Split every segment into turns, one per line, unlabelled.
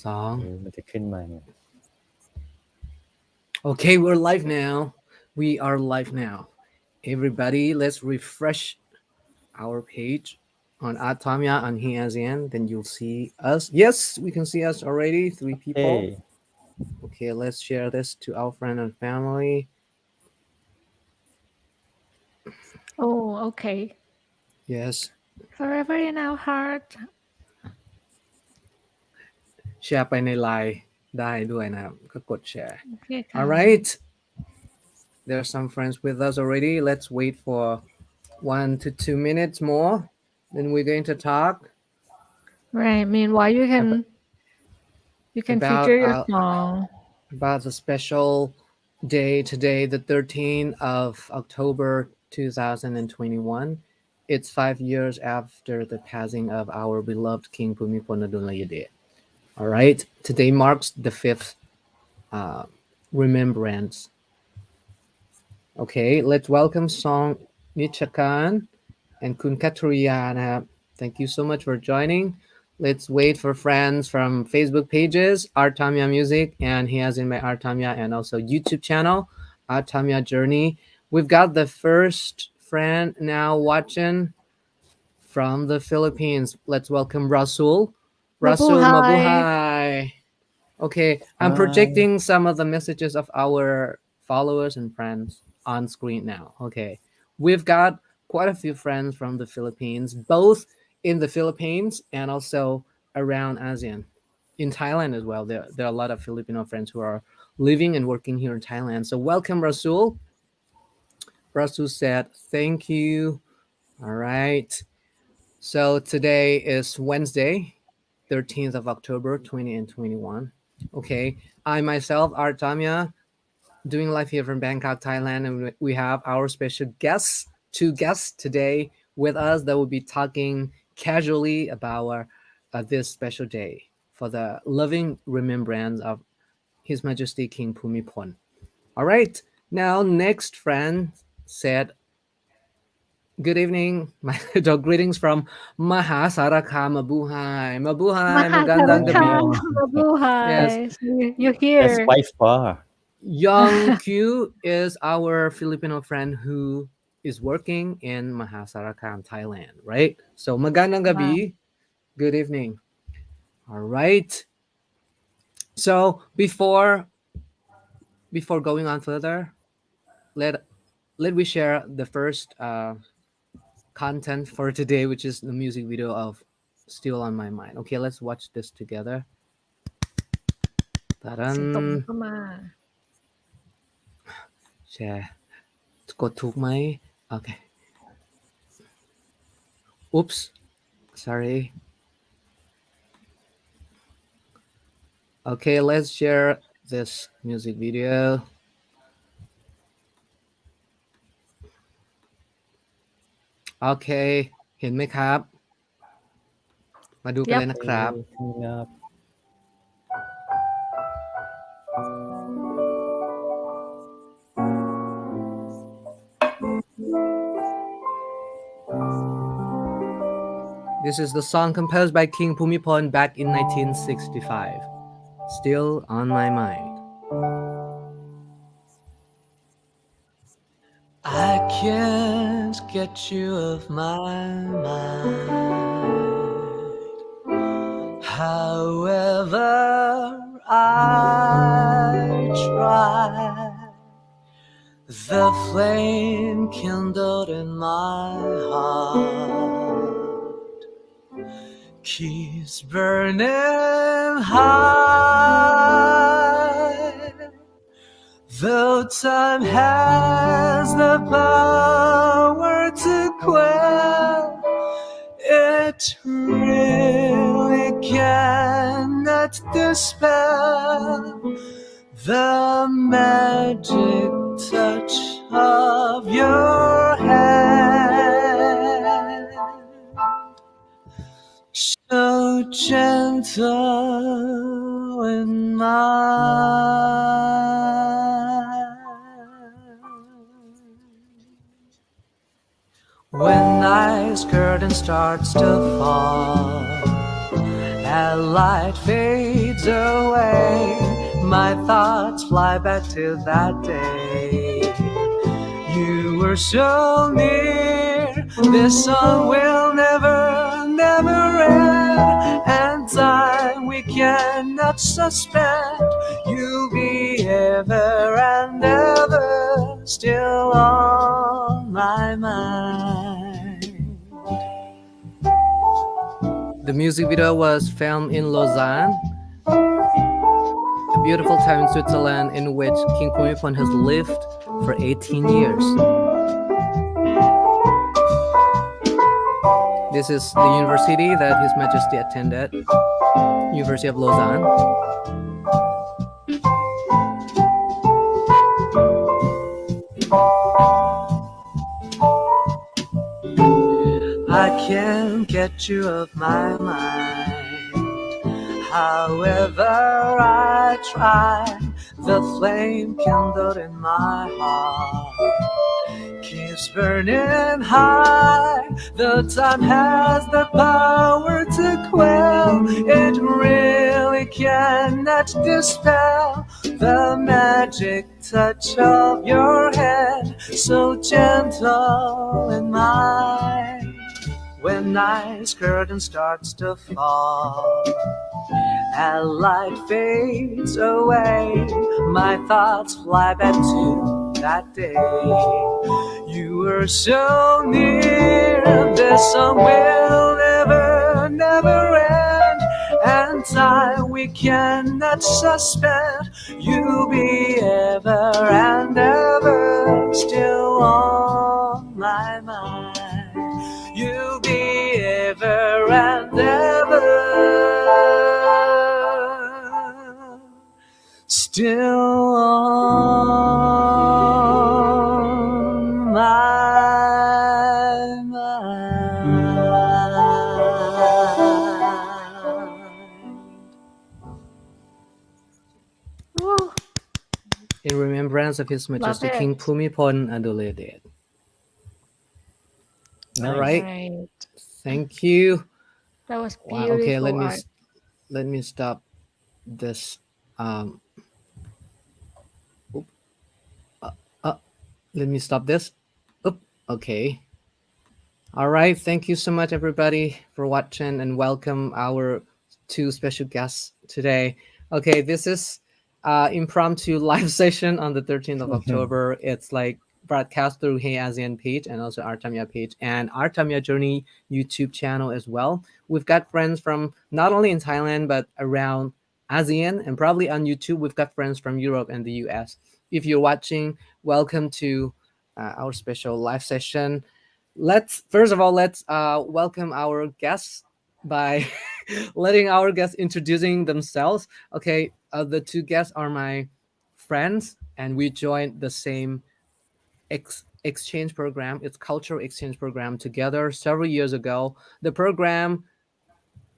สอง
มันจะขึ้นมาเนี่ย
Okay, we're live now. We are live now. Everybody, let's refresh our page on Atamya and Hiazian. Then you'll see us. Yes, we can see us already. 3 people.
เอ้
Okay, let's share this to our friend and family.
Oh, okay.
Yes.
Forever in our heart.
แชร์ไปใน Line ได้ด้วยนะครับก็กดแชร์
Okay,
All right. There are some friends with us already. Let's wait for 1 to 2 minutes more. Then we're going to talk
Right. Meanwhile, you can
about
feature your song.
about the special day today, the 13th of October 2021. It's 5 years after the passing of our beloved King Bhumibol Adulyadej. All right, today marks the 5th remembrance. Okay, let's welcome Song Nichakan and Kun Katuriya. Thank you so much for joining. Let's wait for friends from Facebook pages, Artamya Music, and he has in my Artamya and also YouTube channel, Artamya Journey. We've got the first friend now watching from the Philippines. Let's welcome Rasul. Rasul
Mabuhay.
Mabuhay. Okay, I'm projecting some of the messages of our followers and friends on screen now. Okay, we've got quite a few friends from the Philippines, both in the Philippines and also around ASEAN. In Thailand as well, there are a lot of Filipino friends who are living and working here in Thailand. So welcome, Rasul. Rasul said, thank you. All right. So today is Wednesday, 13th of October, 2021. Okay, I myself, Artamya, doing live here from Bangkok, Thailand, and we have our special guests, 2 guests today with us that will be talking casually about this special day for the loving remembrance of His Majesty King Bhumibol. All right, now next friend said, good evening, my greetings from Mahasarakham, Mabuhay. Mabuhay, magandang gabi.
Mahasarakham. Mabuhay.
Yes.
So you're
That's
here.
by far.
Young Q is our Filipino friend who is working in Mahasarakham, Thailand, right? So magandang gabi, good evening. All right. So before going on further, let we share the first content for today, which is the music video of Still on My Mind. Okay, let's watch this together.
เสียงตบมือเข้ามา
แชร์กดถูกไหม Okay. Oops. Sorry. Okay, let's share this music video. Okay, เห็นไหมครับ มาดูกันเลยนะครับ
ครับ
This is the song composed by King Bhumibol back in 1965. Still on my mind. I can't get you off my mind. However I try, the flame kindled in my heart keeps burning high. Though time has the power to quell, it really cannot dispel the magic touch of your hand. So gentle in mine. When night's curtain starts to fall As light fades away, my thoughts fly back to that day. You were so near, this song will never, never end. And time we cannot suspend. You'll be ever and ever still on my mind. The music video was filmed in Lausanne, a beautiful town in Switzerland in which King Bhumibol has lived for 18 years. This is the university that His Majesty attended, University of Lausanne. I can't get you off my mind. However I try, the flame kindled in my heart keeps burning high. The time has the power to quell. It really cannot dispel the magic touch of your hand, so gentle and mine. When night's curtain starts to fall and light fades away, my thoughts fly back to that day. You were so near, this song will never, never end. And time we cannot suspend. You'll be ever and ever still on my mind. You'll be ever and ever still on my mind.
Woo.
In remembrance of His Majesty
Love it.
King Bhumibol Adulyadej. All right.
Right.
Thank you.
That was
Wow.
beautiful
Okay,
art.
let me stop this. Oop, let me stop this. Oop, okay. All right. Thank you so much, everybody, for watching, and welcome our two special guests today. Okay, this is impromptu live session on the 13th of October. It's like broadcast through Hey ASEAN page and also Artamia page and Artamia Journey YouTube channel as well. We've got friends from not only in Thailand but around ASEAN, and probably on YouTube we've got friends from Europe and the US. If you're watching, welcome to our special live session. Let's welcome our guests by letting our guests introducing themselves. Okay, the two guests are my friends, and we joined the same exchange program. It's cultural exchange program together several years ago. The program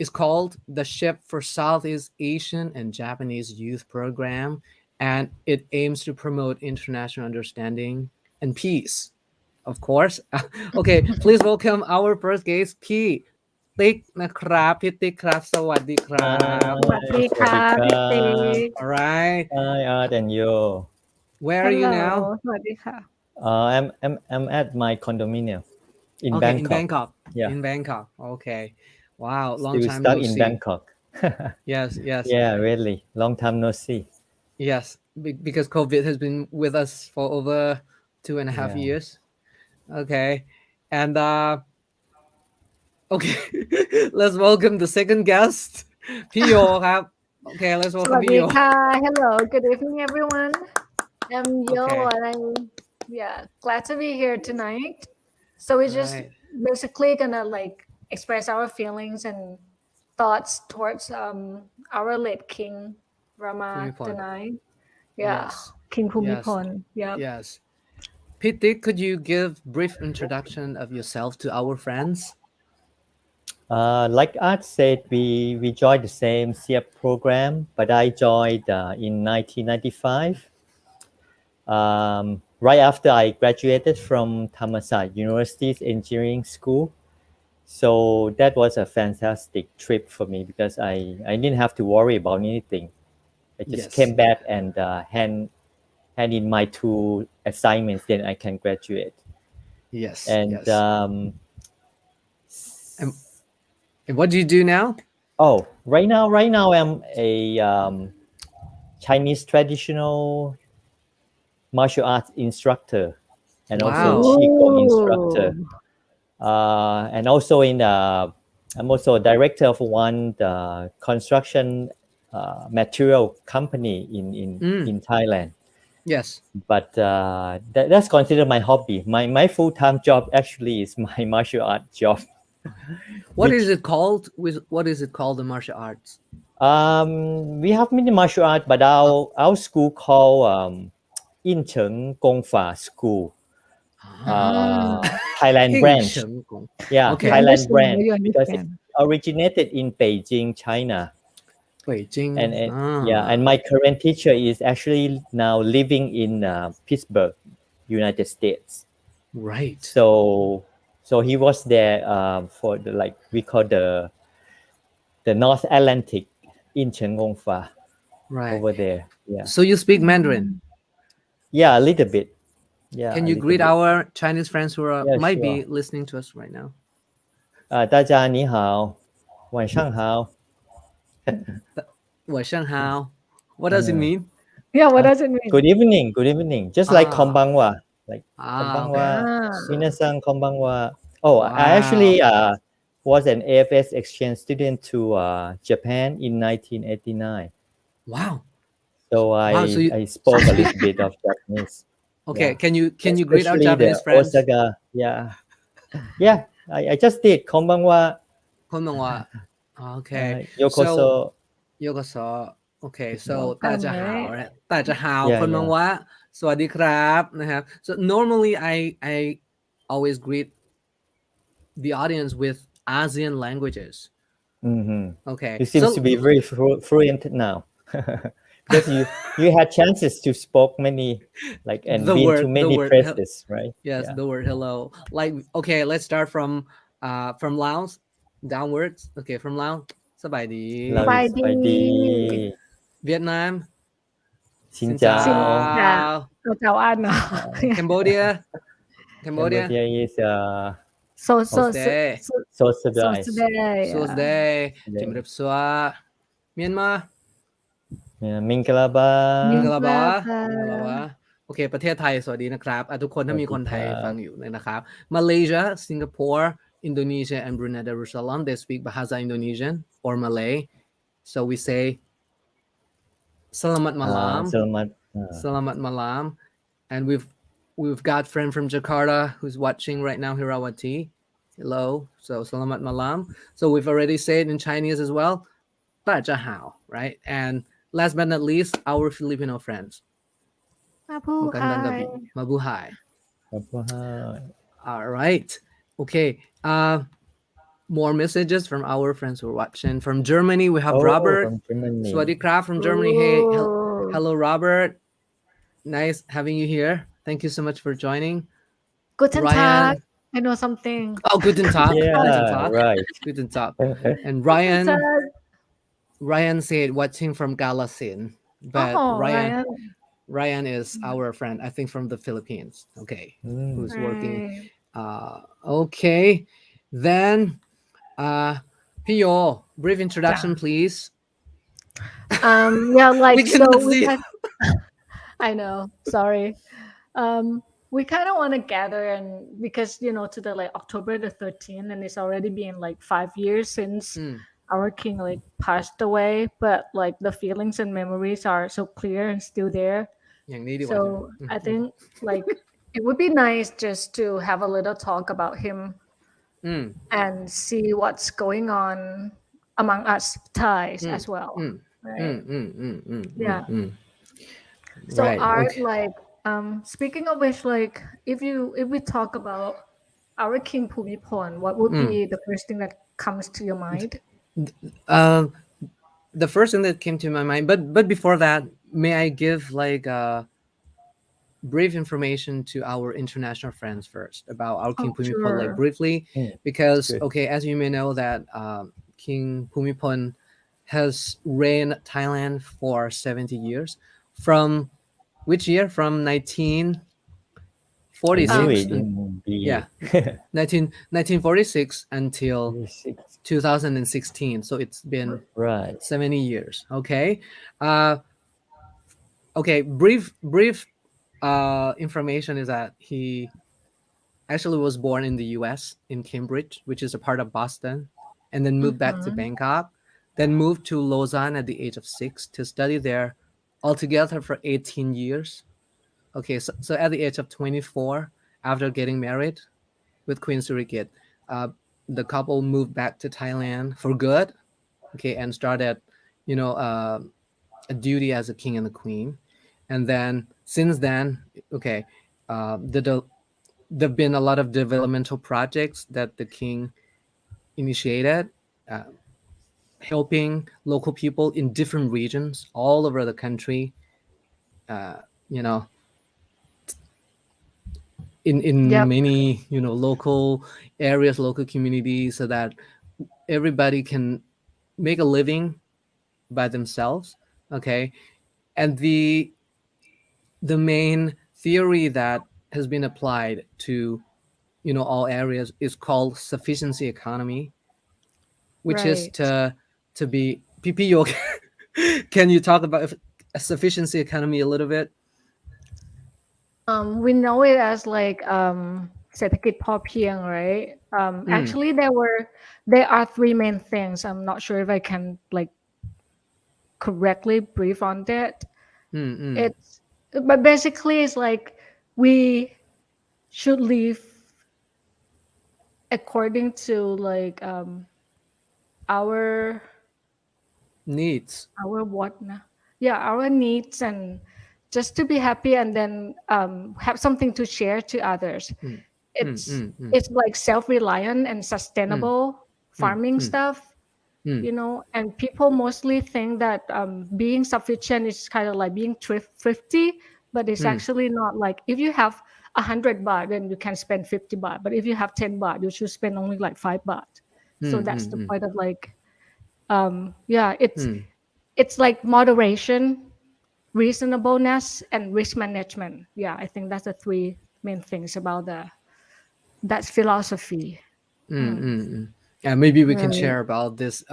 is called the Ship for Southeast Asian and Japanese Youth Program, and it aims to promote international understanding and peace. Of course. Okay, please welcome our first guest, พี่ติ๊กนะครับพี่ติ๊กครับสวัสดีครับ
สวัสดีค่ะพี่ติ๊ก
All right.
Hi, Art and you.
Where are you
Hello
now?
สวัสดีค่ะ
I'm at my condominium in
Okay,
Bangkok.
in Bangkok.
Yeah.
In Bangkok. Okay. Wow, long
Still
time
stuck
no
in
see.
Bangkok.
Yes, yes.
Yeah, really. Long time no see.
Yes, because COVID has been with us for over 2.5
Yeah.
years. Okay. And okay, let's welcome the second guest, พี่โยครับ Okay, let's
ส
welcome
วัส
พี่
ดี
โย
ค่ะ Hello good evening everyone I'm Yo
Okay.
and I'm glad to be here tonight. So we just
Right.
basically gonna like express our feelings and thoughts towards our late king Rama
Bhumibol.
the Ninth.
Yes.
King
Yes.
Bhumibol. Yep.
Yes. Pitik, could you give brief introduction of yourself to our friends?
Like Art said, we joined the same CF program, but I joined in 1995. Right after I graduated from Thammasat University's engineering school. So that was a fantastic trip for me because I didn't have to worry about anything. I just
Yes.
came back and hand in my two assignments, then I can graduate.
Yes.
And
Yes. And, and what do you do now?
oh, right now I'm a Chinese traditional martial arts instructor and also
Wow.
qigong instructor.
Ooh.
And also I'm also a director of one construction material company
Mm.
in Thailand.
Yes.
But that's considered my hobby. My full time job actually is my martial art job.
What is
Which
it called? What is it called? The martial arts.
we have many martial art, but
Uh,
our school called Incheon Gongfa School,
Ah,
Thailand branch.
应成功.
Yeah,
you
Okay.
Thailand
understand.
branch
You
because it
understand.
originated in Beijing, China.
北京.
And yeah, and
Ah.
my current teacher is actually now living in Pittsburgh, United States.
Right.
So he was there for the like we call the North Atlantic in Fa
Right.
over there. Yeah,
So you speak Mandarin.
Mm.
yeah, a little bit.
Can
Yeah, a
you
little
greet
bit.
our Chinese friends who
Yeah,
might
sure.
be listening to us right now?
大家你好，晚上好。
晚上好. What does it
Uh,
mean?
Yeah, what
uh,
does it mean?
good evening, good evening. Just like
Ah.
konbanwa, like
Okay.
konbanwa,
Ah,
So
minasan konbanwa. Oh, I
wow.
actually was an AFS exchange student to Japan in 1989.
Wow.
So
Wow. So
I
you
spoke a
speak.
little bit of Japanese.
Okay.
Yeah,
Can you greet our
especially
Japanese
the
friends?
Osaka. Yeah, yeah. I just did konbanwa,
こんばんは. Okay. So
yokoso.
ようこそ. Okay. So
welcome, right?
大家好. Right? 大家好.
Yeah, yeah.
こんばんは. สวัสดีครับ.นะครับ. So normally I always greet the audience with ASEAN languages.
Hmm.
Okay.
You seems to
So
be very fluent now, because you had chances to spoke many, like, and
the
been to
word the
many
word
places, right?
yes,
Yeah.
the word hello. Like okay, let's start from Laos downwards. Okay, from Laos. สบายดี.
Love is by
Bye.
the
Vietnam.
Xin
Xin
Xin
chào.
chào.
chào.
Chào anh. Yeah.
Cambodia. Cambodia.
Cambodia is
So
Today.
so
socialized.
today. Yeah.
Tuesday.
Today.
Chimripsua. Myanmar.
Yeah, Minkalaba.
มิงกะลาบะ
Minglaba.
โอเคประเทศไทยสวัสดีนะครับทุกคนถ้ามีคนไทยฟัง
Swadikap.
อยู่นะครับ Malaysia Singapore Indonesia and Brunei Darussalam they speak Bahasa Indonesian or Malay so we say Selamat malam
Selamat.
Selamat malam and we've got friend from Jakarta who's watching right now Hirawati hello so Selamat malam so we've already said in Chinese as well 大家好 right and last but not least our Filipino friends Magandang gabi.
Mabuhay.
Mabuhay.
Mabuhay.
All right. Okay. More messages from our friends who are watching. From Germany, we have
Oh,
Robert.
from Germany.
Swadikra from Germany. Hey,
Ooh.
hello, Robert. Nice having you here. Thank you so much for joining.
Guten Tag.
Ryan.
I know something.
Oh, guten Tag. Guten
Yeah,
Tag.
right.
Guten Tag. And
Guten Tag.
Ryan said watching from Galasin. But
Oh,
Ryan is our friend, I think from the Philippines. Okay.
Mm.
Who's working.
Right.
Okay. Then Pio, brief introduction, please.
Yeah, like
We cannot
so we
see.
kind I know, sorry. We kind of want to gather and because today like October the 13th and it's already been like 5 years since
Mm.
our king like passed away, but like the feelings and memories are so clear and still there.
อย่างนี้ดีกว่า
So I think like it would be nice just to have a little talk about him
อืม
and see what's going on among us Thais as well,
อืม
right?
อืม
Yeah.
อืม
So
right
art,
okay
like speaking of which, like if we talk about our King Bhumibol, what would be the first thing that comes to your mind?
The first thing that came to my mind but before that may I give like brief information to our international friends first about our King
Oh,
Bhumibol, like
sure.
briefly,
It's
because
good.
okay, as you may know that King Bhumibol has reigned Thailand for 70 years, from which year? From
I knew
Um,
1946
it
and
in
yeah,
B
1946 until
6.
2016. So it's been
Right.
70 years. Okay. Uh, okay. Brief information is that he actually was born in the US in Cambridge, which is a part of Boston, and then moved back to
mhm.
Bangkok, then moved to Lausanne at the age of 6 to study there altogether for 18 years. Okay, so at the age of 24, after getting married with Queen Surikit, uh, the couple moved back to Thailand for good, okay, and started, you know, a duty as a king and a queen. And then since then, okay, there've been a lot of developmental projects that the king initiated, uh, helping local people in different regions all over the country. Uh, you know, in
Yep.
many local areas, local communities, so that everybody can make a living by themselves. Okay, and the main theory that has been applied to all areas is called sufficiency economy, which is
Right.
to be PPO. Can you talk about a sufficiency economy a little bit?
We know it as likeเศรษฐกิจพอเพียง right?
Mm,
Actually, there are three main things. I'm not sure if I can like correctly brief on that.
mm, mm.
It's but basically it's like we should live according to like our
Needs.
what na? Yeah, our needs, and just to be happy, and then have something to share to others.
Mm, mm,
it's
mm, mm,
it's like self-reliant and
mm,
sustainable
mm,
farming
mm,
stuff,
mm,
and people mostly think that being sufficient is kind of like being thrifty, but it's
mm,
actually not. Like if you have 100 baht, then you can spend 50 baht, but if you have 10 baht, you should spend only like 5 baht. So
mm,
that's the
mm,
point of like yeah, it's
mm,
it's like moderation, reasonableness, and risk management. Yeah, I think that's the three main things about the that's philosophy.
mm,
Mm,
mm, mm. Yeah, maybe we can
right.
share about this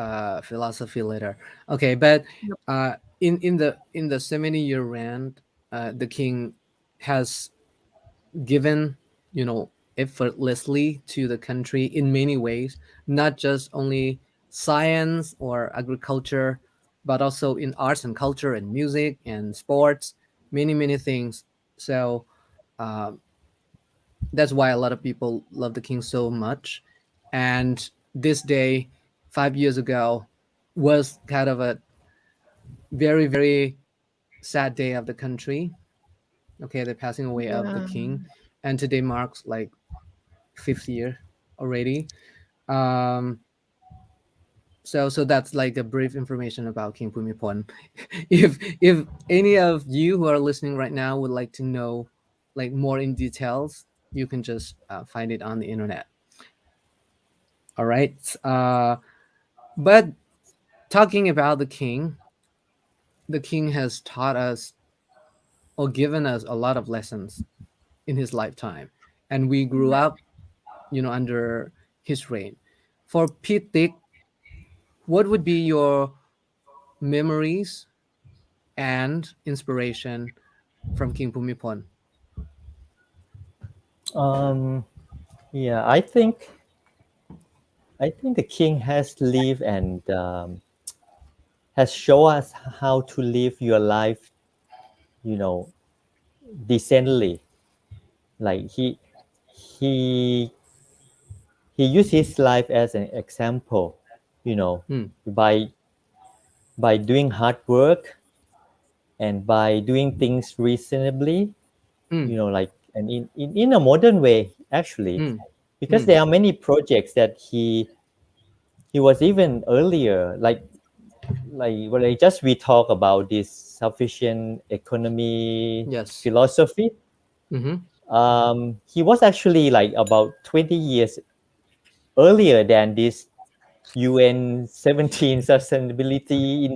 philosophy later. Okay, but
Yep.
in the 70-year reign, the king has given effortlessly to the country in many ways, not just only science or agriculture, but also in arts and culture and music and sports, many things. So um, that's why a lot of people love the king so much. And this day 5 years ago was kind of a very sad day of the country. Okay, the passing away of the
Yeah.
king, and today marks like fifth year already. Um, so that's like a brief information about King Bhumibol. If any of you who are listening right now would like to know like more in details, you can just find it on the internet. All right. But talking about the king has taught us or given us a lot of lessons in his lifetime, and we grew up, under his reign. For Pitik, what would be your memories and inspiration from King Bhumibol?
Um, yeah, I think the king has lived and has shown us how to live your life, you know, decently. Like he he used his life as an example, you know,
Hmm.
by doing hard work and by doing things reasonably,
Hmm.
like and in a modern way actually,
Hmm.
because
Hmm.
there are many projects that he was even earlier, like when I just we talk about this sufficient economy
Yes.
philosophy.
Mm-hmm.
He was actually like about 20 years earlier than this UN 17 sustainability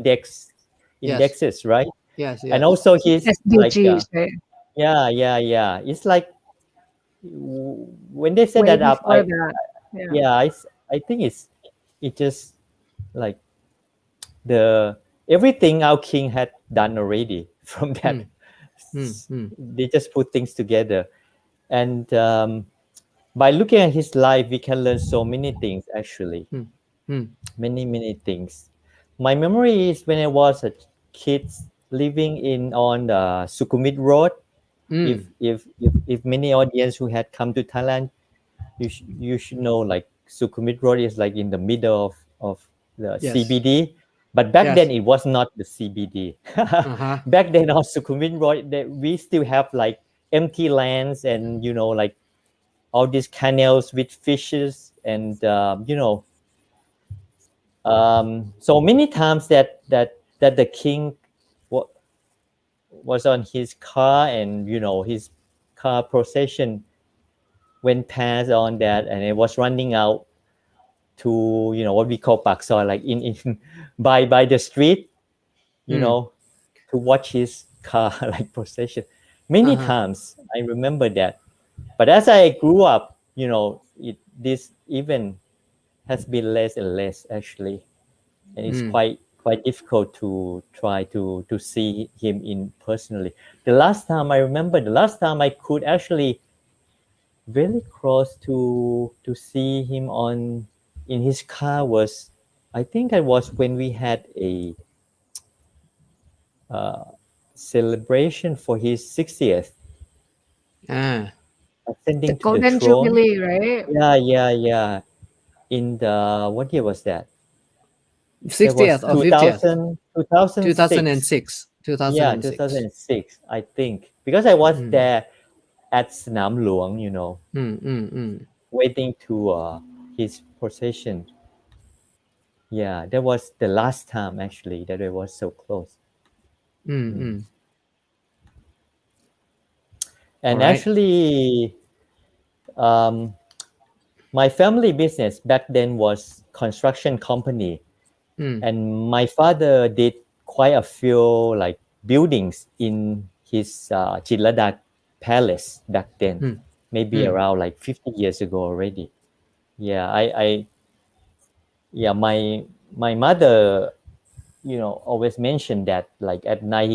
Yes.
indexes, right?
Yes.
And
Yes.
also he's like,
SDGs, right?
yeah. It's like when they set
Way
that up,
before that. Yeah.
yeah, I think it just like the everything our king had done already from that.
Mm. Mm. Mm.
They just put things together, and by looking at his life, we can learn so many things actually.
Mm. Mm.
Many things. My memory is when I was a kid living in on the Sukhumvit Road.
Mm.
If many audience who had come to Thailand, you should know like Sukhumvit Road is like in the middle of the
Yes.
CBD. But back then
Yes.
it was not the CBD.
Uh-huh.
Back then on Sukhumvit Road, we still have like empty lands and like all these canals with fishes and so many times that the king wa- was on his car and his car procession went past on that and it was running out to what we call Pak Soy, like in by the street, you
Mm.
know, to watch his car like procession. Many
Uh-huh.
times I remember that. But as I grew up, this even has been less and less actually, and it's
Mm.
quite difficult to try to see him in personally. The last time I could actually very close to see him on in his car was, I think it was when we had a celebration for his 60th
Ah.
The
ascending to the
Golden
throne.
Jubilee, right?
Yeah. In the what year was that? That was
60th or 50th?
2000, 2006.
2006.
Yeah,
2006.
2006, I think. Because I was
Mm.
there at Sanam Luang,
Mm. Mm. Mm.
waiting to his procession. Yeah, that was the last time actually that I was so close.
Mm.
Mm.
Mm. All
And
right.
actually, um, my family business back then was construction company,
Mm.
and my father did quite a few like buildings in his Chilada palace back then,
Mm.
maybe
Mm.
around like 50 years ago already. Yeah, yeah, my mother, always mentioned that like at night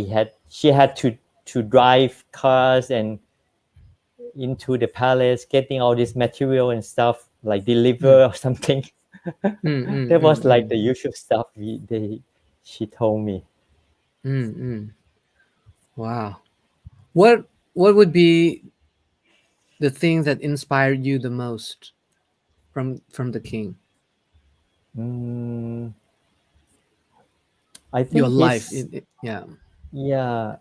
she had to drive cars and into the palace, getting all this material and stuff like
Mm.
deliver or something.
Mm. Mm.
That was like
Mm.
the usual stuff she told me.
Mm. Mm. Wow. What would be the thing that inspired you the most from the king?
Mm, I
Your
think
life
his
in yeah.
yeah,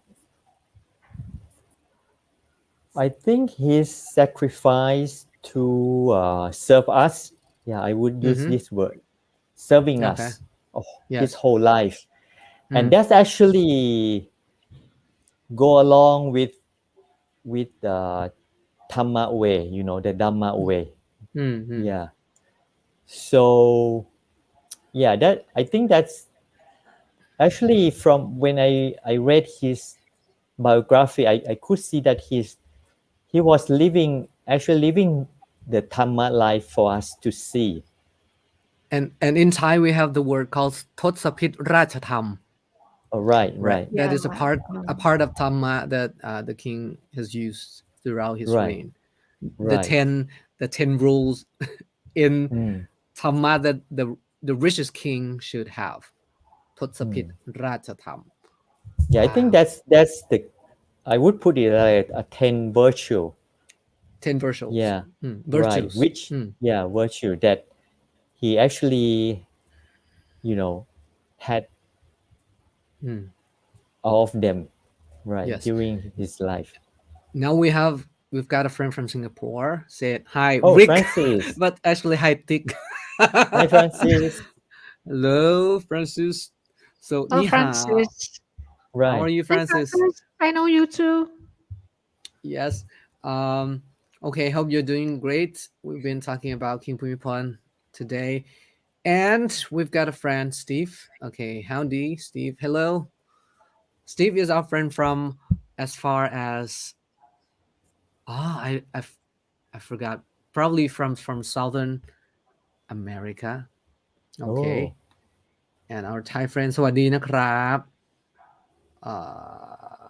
I think his sacrifice to serve us. Yeah, I would use
Mm-hmm.
this word, serving
Okay.
us, oh, his
Yes.
whole life, and
Mm.
that's actually go along with the Dhamma way, the Dhamma way.
Mm.
Yeah. So yeah, that I think that's actually from when I read his biography, I could see that he was living the Dhamma life for us to see.
And in Thai we have the word called Totsapit Rachatham.
Oh, right,
Right.
right,
That
Yeah.
is a part of Dhamma that the king has used throughout his
right,
reign. The
right.
10 rules in
Mm,
Dhamma that the richest king should have. Totsapit
mm.
Rachatham.
Yeah, I think
Wow.
that's the I would put it like a 10 virtue.
10 virtues.
Yeah, right.
Virtues.
Which yeah, virtue that he actually, you know, had
Mm.
all of them, right,
Yes.
during his life.
Now we've got a friend from Singapore said hi
Oh,
Rick,
Francis.
but actually hi Tick.
Hi, Francis.
Hello, Francis. So
Oh,
ni hao.
Francis.
How are
Right.
you,
Hi,
Francis?
Francis. I know you too.
Yes. Um, okay, hope you're doing great. We've been talking about King Bhumibol today, and we've got a friend, Steve. Okay, howdy, Steve. Hello. Steve is our friend from as far as I forgot. Probably from Southern America. Okay,
Oh,
and our Thai friend สวัสดีนะครับ uh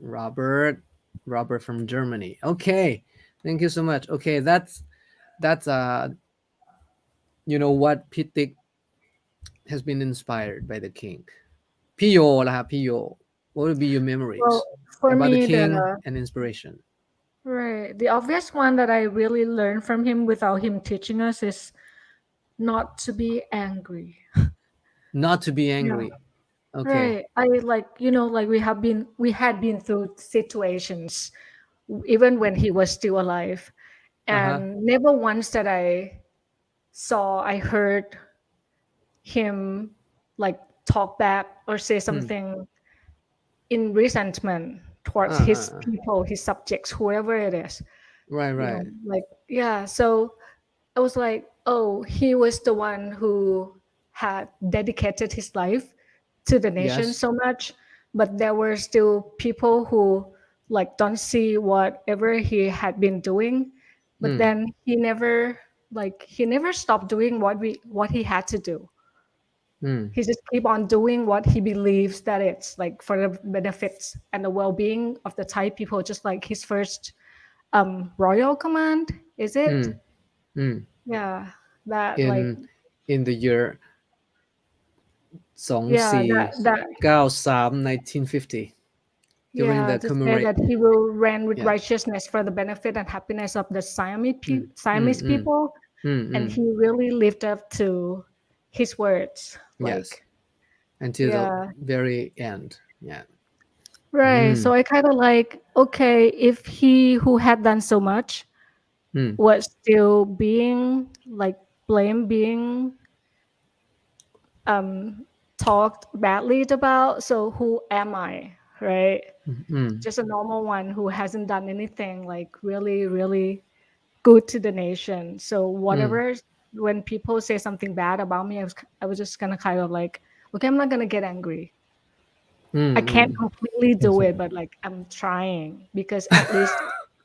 Robert Robert from Germany. Okay, thank you so much. Okay, that's what Pitik has been inspired by the king. Piyo lah, Piyo. What would be your
Well,
memories
for
about the
me,
king and inspiration?
the obvious one that I really learned from him without him teaching us is not to be angry.
Not to be
Yeah.
angry. Okay.
Right. I like, like we had been through situations even when he was still alive.
Uh-huh.
And never once that I heard him like talk back or say
Hmm.
something in resentment towards his
Uh.
people, his subjects, whoever it is.
Right, right.
Like, yeah. So I was like, oh, he was the one who had dedicated his life to the nation
Yes.
so much, but there were still people who like don't see whatever he had been doing. But
Hmm.
then he never stopped doing what he had to do.
Hmm.
He just keep on doing what he believes that it's like for the benefits and the well-being of the Thai people, just like his first royal command, is it?
Hmm. Hmm.
Yeah, that like
In the year
yeah, that
2493 1950 during
yeah,
the
to say
commemorate.
that he will reign with
Yeah.
righteousness for the benefit and happiness of the
Hmm. Hmm.
Siamese
Hmm.
people,
Hmm.
and
Hmm.
he really lived up to his words.
Yes.
Like,
Until the
yeah,
very end. Yeah.
right.
Hmm.
So I kind of like, okay, if he who had done so much
Hmm.
was still being like blamed, being um talked badly about, so who am I, right?
Hmm.
Just a normal one who hasn't done anything like really, really good to the nation. So
Hmm.
whatever, when people say something bad about me, I was just gonna kind of like, okay, I'm not gonna get angry. I can't
Hmm.
completely do it, but like I'm trying because at least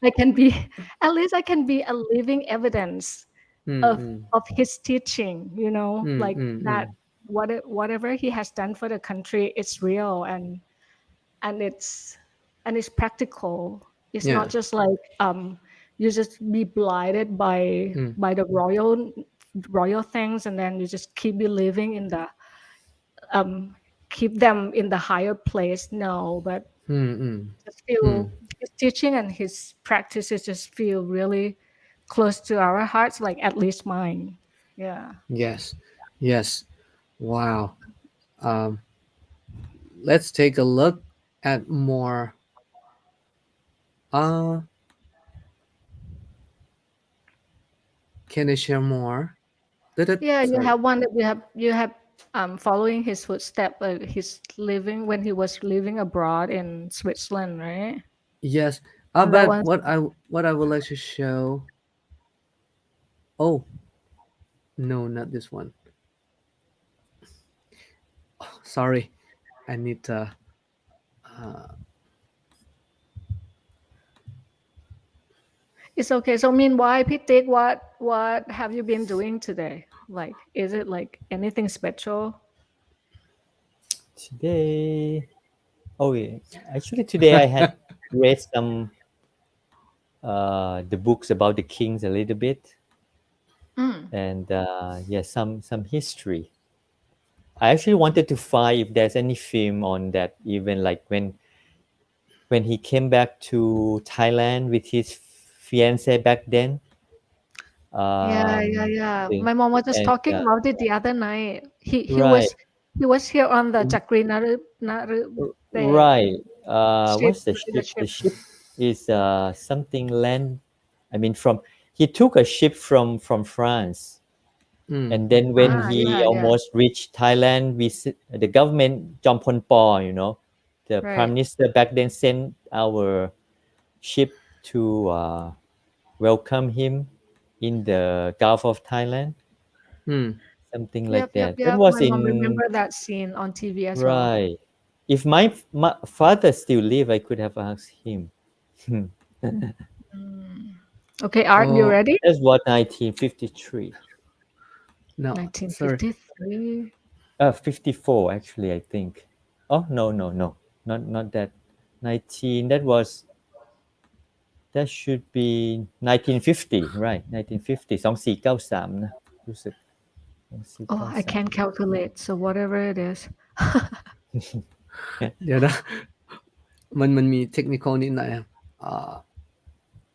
I can be, at least I can be a living evidence
Hmm.
of
Hmm.
his teaching.
Hmm.
Like
Hmm.
that.
Hmm.
Whatever he has done for the country, it's real and it's practical. It's not
Yeah.
just like you just be blinded by
Hmm.
the royal things, and then you just keep believing in the um keep them in the higher place. No, but
Hmm. Hmm.
just
Hmm.
feel his teaching and his practices just feel really close to our hearts, like at least mine. Yeah.
Yes. Yes. Wow. Um, let's take a look at more. Uh, can I share more?
Yeah, you
Sorry.
have one that you have following his footstep. He's living when he was living abroad in Switzerland, right?
Yes.
And that
But
one,
what I would like to show. Oh no, not this one. Sorry. I need to. Uh,
it's okay. So meanwhile, Pitik, what have you been doing today? Like, is it like anything special?
today. Oh, yeah. Actually, today I had read some the books about the kings a little bit,
Mm.
and yeah, some history. I actually wanted to find if there's any film on that, even like when he came back to Thailand with his fiance back then.
Yeah, yeah, yeah.
The,
My mom was just
and
talking about it the other night.
right,
He was here on the Chakri Naru the
right.
ship,
What's the
in the
ship? The
ship.
ship is something land. I mean, from he took a ship from France,
mm,
and then when
Ah,
he
yeah, yeah.
almost reached Thailand, the government Jampon Paw, the prime
Right.
minister back then sent our ship to welcome him in the Gulf of Thailand,
Hmm.
something like
Yep, yep,
that. That
yep.
was
My mom
in
remember that scene on TV as well.
right. If my father still live, I could have asked him.
Okay, Art, you
Oh
ready?
That's what 1953.
no, sorry.
1953.
54 actually, I think. Oh no, not that. 19. That should be 1950, right? 1950 2493นะรู้สึก
Oh, I can't2493 calculate. So whatever it is.
เดี๋ยวนะมันมีเทคนิคนิดหน่อยครับ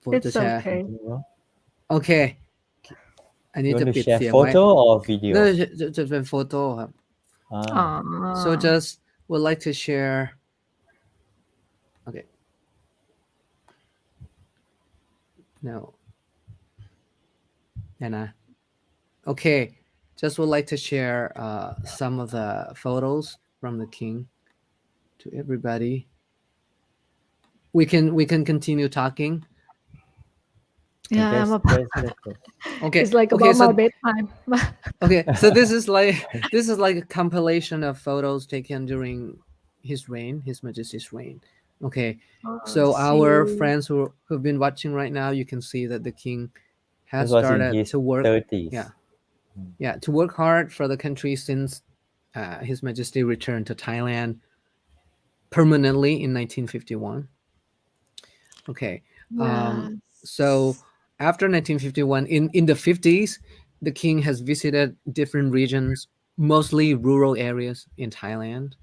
ผมจะ
It's
แชร์
okay.
something wrong.
โอเคอัน
You
นี้
want
จะ
to
ปิด
share
เสียงไว้
photo or
น่า
video?
จะเป็นโฟโต้ครับ
Ah,
so
Ah,
just would like to share okay no เนี่ยนะ okay just would like to share some of the photos from the king to everybody we can continue talking
yeah, I'm about.
that's it.
okay
It's like
okay
about
so
my bedtime.
okay so this is like a compilation of photos taken during his reign, his majesty's reign. Okay,
Oh,
so our
see.
friends who've been watching right now, you can see that the king
That
has
was in
started
his
to work,
30s.
yeah, yeah, to work hard for the country since his majesty returned to Thailand permanently in 1951. Okay, so
Yes.
after 1951, in the 50s, the king has visited different regions, mostly rural areas in Thailand.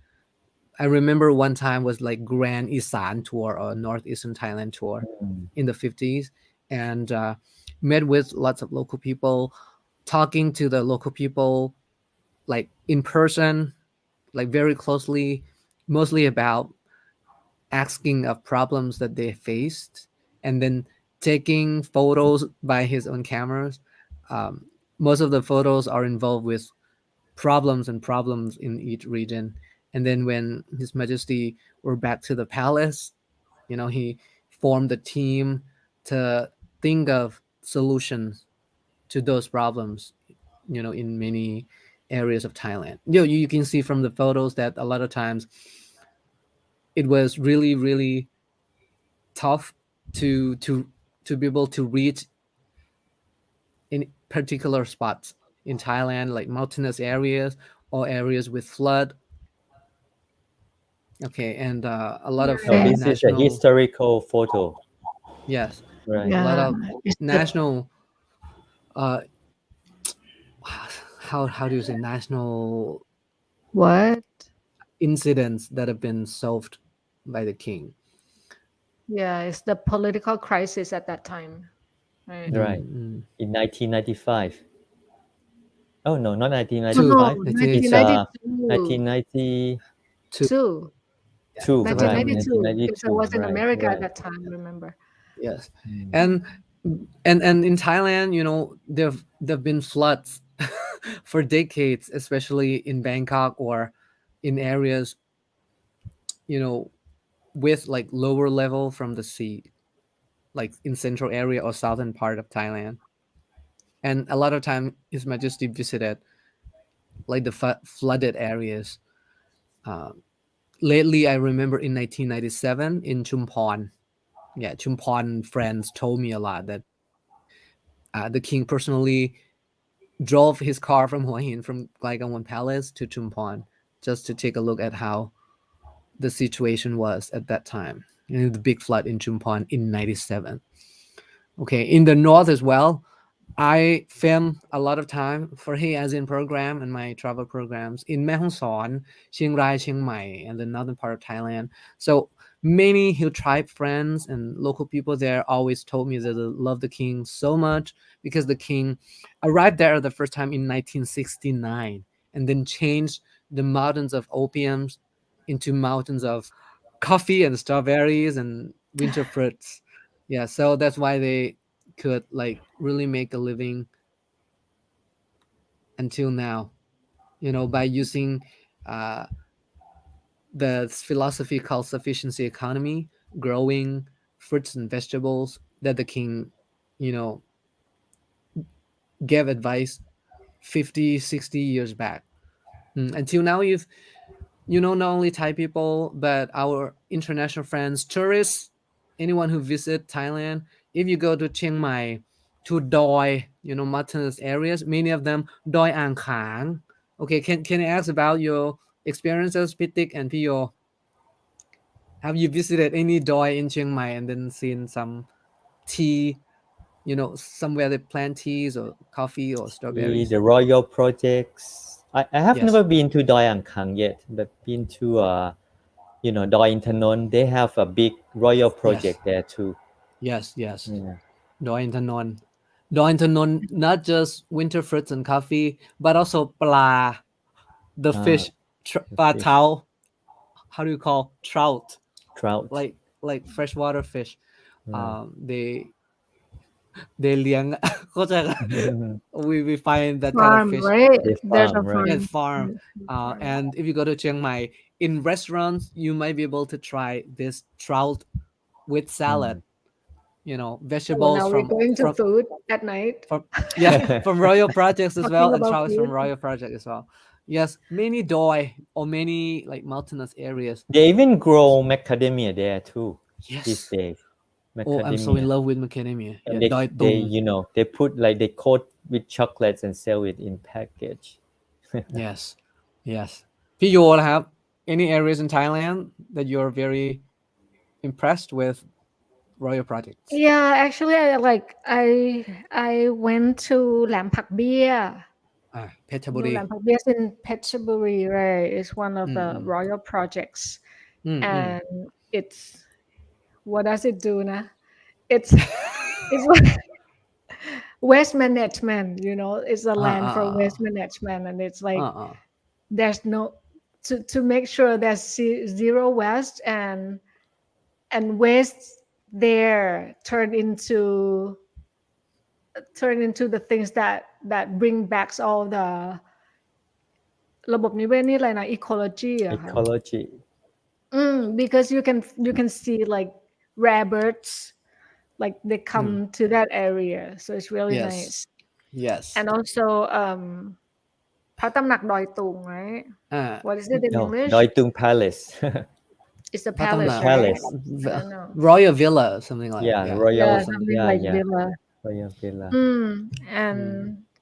I remember one time was like Grand Isan tour or Northeastern Thailand tour
Mm,
in the 50s, and met with lots of local people, talking to the local people like in person, like very closely, mostly about asking of problems that they faced, and then taking photos by his own cameras. Um, Most of the photos are involved with problems in each region. And then when His Majesty were back to the palace, he formed a team to think of solutions to those problems, in many areas of Thailand. You can see from the photos that a lot of times it was really, really tough to be able to reach in particular spots in Thailand, like mountainous areas or areas with flood. Okay, and a lot of
so
Right.
this is a
national,
historical photo,
yes,
right?
a lot
Yeah.
of
It's the
national, uh, how do you say, national
what?
incidents that have been solved by the king.
Yeah, it's the political crisis at that time. Right.
Right.
Mm-hmm.
In 1995. Oh no, not
Oh no,
1995. It's
1992.
1992,
Two.
Yeah,
right?
correct.
1992. Because I
1992,
was in
right,
America at
right.
that time, remember?
Yes,
Mm.
and and in Thailand, there've been floods for decades, especially in Bangkok or in areas, you know with like lower level from the sea, like in central area or southern part of Thailand. And a lot of time, His Majesty visited like the flooded areas. Uh, Lately, I remember in 1997 in Chumphon. Yeah, Chumphon friends told me a lot that the king personally drove his car from Hua Hin, from Glygawan Palace to Chumphon, just to take a look at how the situation was at that time. The big flood in Chumphon in 97. Okay, in the north as well, I film a lot of time for Hey As In program and my travel programs in Mae Hong Son, Chiang Rai, Chiang Mai, and the northern part of Thailand. So many hill tribe friends and local people there always told me that they love the king so much because the king arrived there the first time in 1969 and then changed the mountains of opiums into mountains of coffee and strawberries and winter fruits. Yeah, so that's why they could like really make a living until now, by using the philosophy called sufficiency economy, growing fruits and vegetables that the king, you know, gave advice 50, 60 years back. Until now, you've, not only Thai people, but our international friends, tourists, anyone who visit Thailand, if you go to Chiang Mai, to Doi, mountainous areas, many of them, Doi Ang Khang. Okay, can I ask about your experiences, Pitik and Pio? Have you visited any Doi in Chiang Mai and then seen some tea, somewhere they plant teas or coffee or strawberries?
The royal projects. I have
Yes,
never been to Doi Ang Khang yet, but been to Doi Intanon. They have a big royal
yes,
project there too.
yes.
Yeah.
Doi Intanon. Doi Intanon, not just winter fruits and coffee, but also pla, the
Ah,
fish,
the
pa
fish,
tao, how do you call trout,
trout.
like freshwater fish.
Yeah.
They เลี้ยง we find that kind of
Farm,
fish.
right?
They
There's a
farm, right?
Yes,
farm.
farm.
Yes, farm.
And if you go to Chiang Mai, in restaurants, you might be able to try this trout with salad.
Mm.
Oh,
Vegetables
now we're going to
from
food at night.
from yeah, from Royal Projects as well,
Talking
and
about
trout from
food.
Royal Project as well. Yes, many doi or many like mountainous areas.
They even grow macadamia there too these
Yes.
days.
Oh, I'm so in
Macadamia.
love with macadamia.
And
Yeah, doi tung.
they put like they coat with chocolates and sell it in package.
Yes, yes. Piyo, have any areas in Thailand that you're very impressed with Royal Projects?
Yeah, actually, I went to Lam Pak Bia.
Ah,
Lam
Phetchaburi.
Pak Bia is in Phetchaburi, right? It's one of the
Mm,
royal projects,
mm, mm.
and it's what does it do now? It's like waste management. It's a
Ah,
land
ah,
for waste
ah,
management, and it's
ah,
like
ah.
there's no to make sure there's zero waste and waste there turn into the things that bring back all the ระบบนิเวศนี่อะไรนะ ecology อะค่ะ
Ecology.
because you can see like rare birds like they
Mm.
come to that area so it's really
Yes,
nice
yes.
and also พระตำหนักดอยตุง right
Ah,
what is it in
No,
English
Doi Tung Palace.
it's a
The
palace
Patamna,
right
palace.
I don't know
Royal Villa, something like,
Yeah,
yeah,
yeah
or
royal.
something.
something
Yeah,
like
yeah,
villa
royal villa
Mm.
and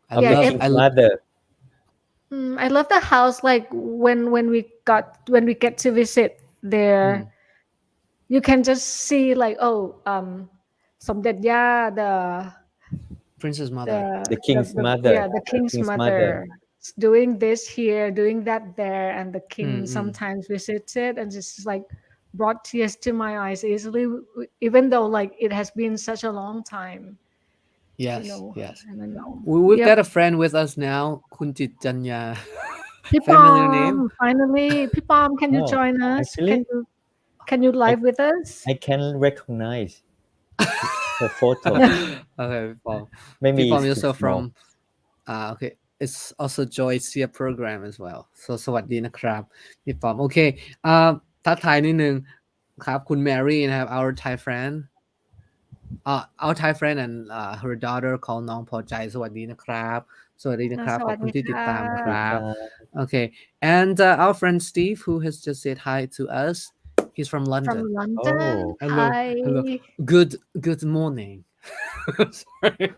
I
of
yeah
the
love,
king's mother.
I love the house like when we get to visit there
mm,
you can just see like Somdet Ya
Princess Mother.
the
The king's mother.
yeah the
The
king's
king's mother.
mother doing this here doing that there and the king
Mm, mm.
sometimes visits it and just like brought tears to my eyes easily even though like it has been such a long time you
Yes,
know
yes.
I don't know
We've
yep
got a friend with us now, Kunjit Janya.
พี่ปอ
Familiar name?
finally พี่ปอ can you
Oh,
join us
actually,
can you
I
live with us
I can recognize her photo.
Okay, Pipom.
Maybe
Pipom
it's
is
too
also
small.
from okay. It's also Joyce program as well. So สวัสดีนะครับพี่ปอมโอเคทักทายนิดนึงครับคุณ Mary นะครับ our Thai friend our Thai friend and her daughter called น้องพอใจสวัสดีนะครับสวัสดีนะครับขอบคุณที่ติดตามครับ okay and our friend Steve who has just said hi to us he's from
from
London
London
Oh,
hello hello
hi
good morning sorry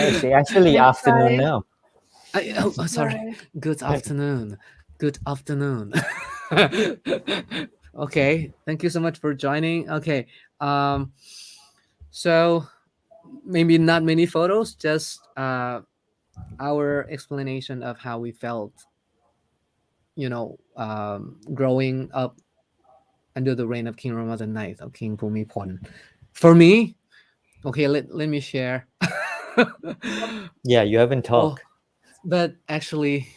it's actually
next
afternoon
time
now.
Sorry.
bye
Good afternoon. Good afternoon. Okay. Thank you so much for joining. Okay. So maybe not many photos, just our explanation of how we felt, growing up under the reign of King Ramadan Ninth of King Bhumibol. For me, okay, let me share.
Yeah, you haven't
Oh,
talked.
but actually,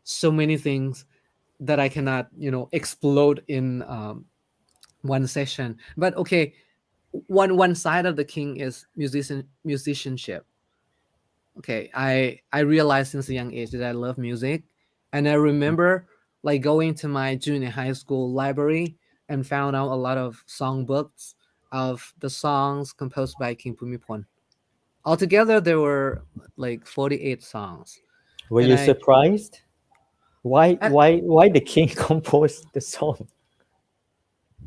so many things that I cannot, explode in one session. But okay, one side of the king is musicianship. Okay, I realized since a young age that I love music, and I remember like going to my junior high school library and found out a lot of songbooks of the songs composed by King Bhumibol. Altogether, there were like 48 songs,
Were
and
you surprised? Why
I
why why the king composed the song?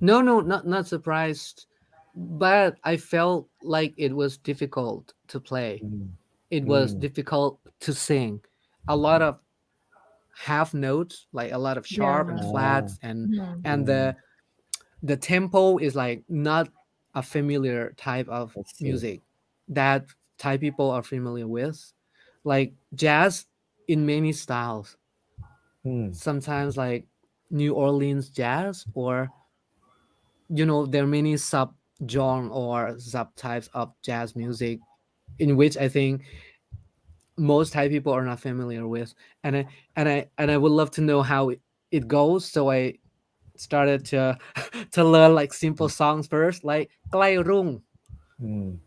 no, no, not surprised, but I felt like it was difficult to play.
Mm,
It was
mm,
difficult to sing. A lot of half notes, like a lot of sharp and
Yeah.
ah,
flats, and
Mm.
and
mm,
the tempo is like not a familiar type of
I see.
music that Thai people are familiar with, like jazz in many styles.
Mm,
Sometimes like New Orleans jazz, or there are many sub genre or sub types of jazz music in which I think most Thai people are not familiar with, and I would love to know how it goes. So I started to to learn like simple songs first, like "Klai Rung."
mm,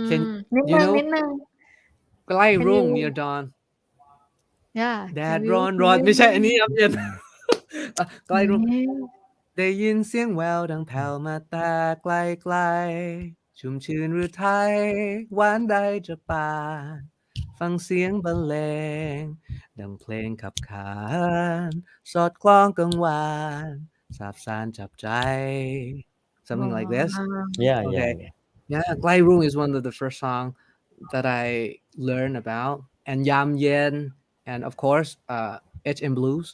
Can
นิด
you
นึง
know
นิดนึง
"Klai
can
Rung" near
you
dawn?
yeah
แด
can
ด
you
ร้อน
can
ร้อน
you
ไม่ใช่อันนี้ครับเย็น
mm,
ใกล้รุ่ง
นี่
ได้ยินเสียงแววดังแผ่วมาแต่ไกลไกลชุ่มชื่นหรือไทยหวานใดจะปานฟังเสียงบรรเลงดังเพลงขับขานสอดคล้องกังวานสาบสานจับใจ something like this.
Wow.
yeah, yeah,
Okay.
yeah.
Yeah, Glai Room is one of the first song that I learned about, and Yam Yen, and of course, HM Blues.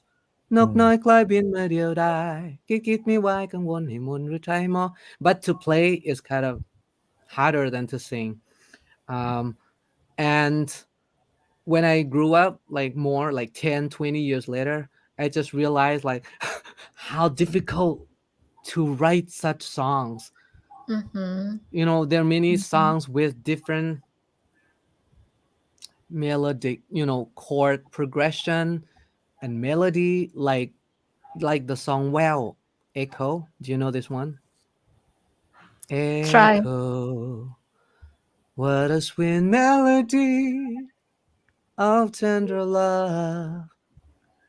นกน้อ
Mm,
ยกลายบินมาเดียวดายคิดคิดไม่ไหวกังวลให้มุนหรือใจหมอ but to play is kind of harder than to sing. And when I grew up, like more like 10, 20 years later, I just realized like how difficult to write such songs.
Mhm.
There are many
Mhm.
songs with different melodic, chord progression and melody, like the song "Well," Echo. Do you know this one?
Try.
Echo, what a sweet melody of tender love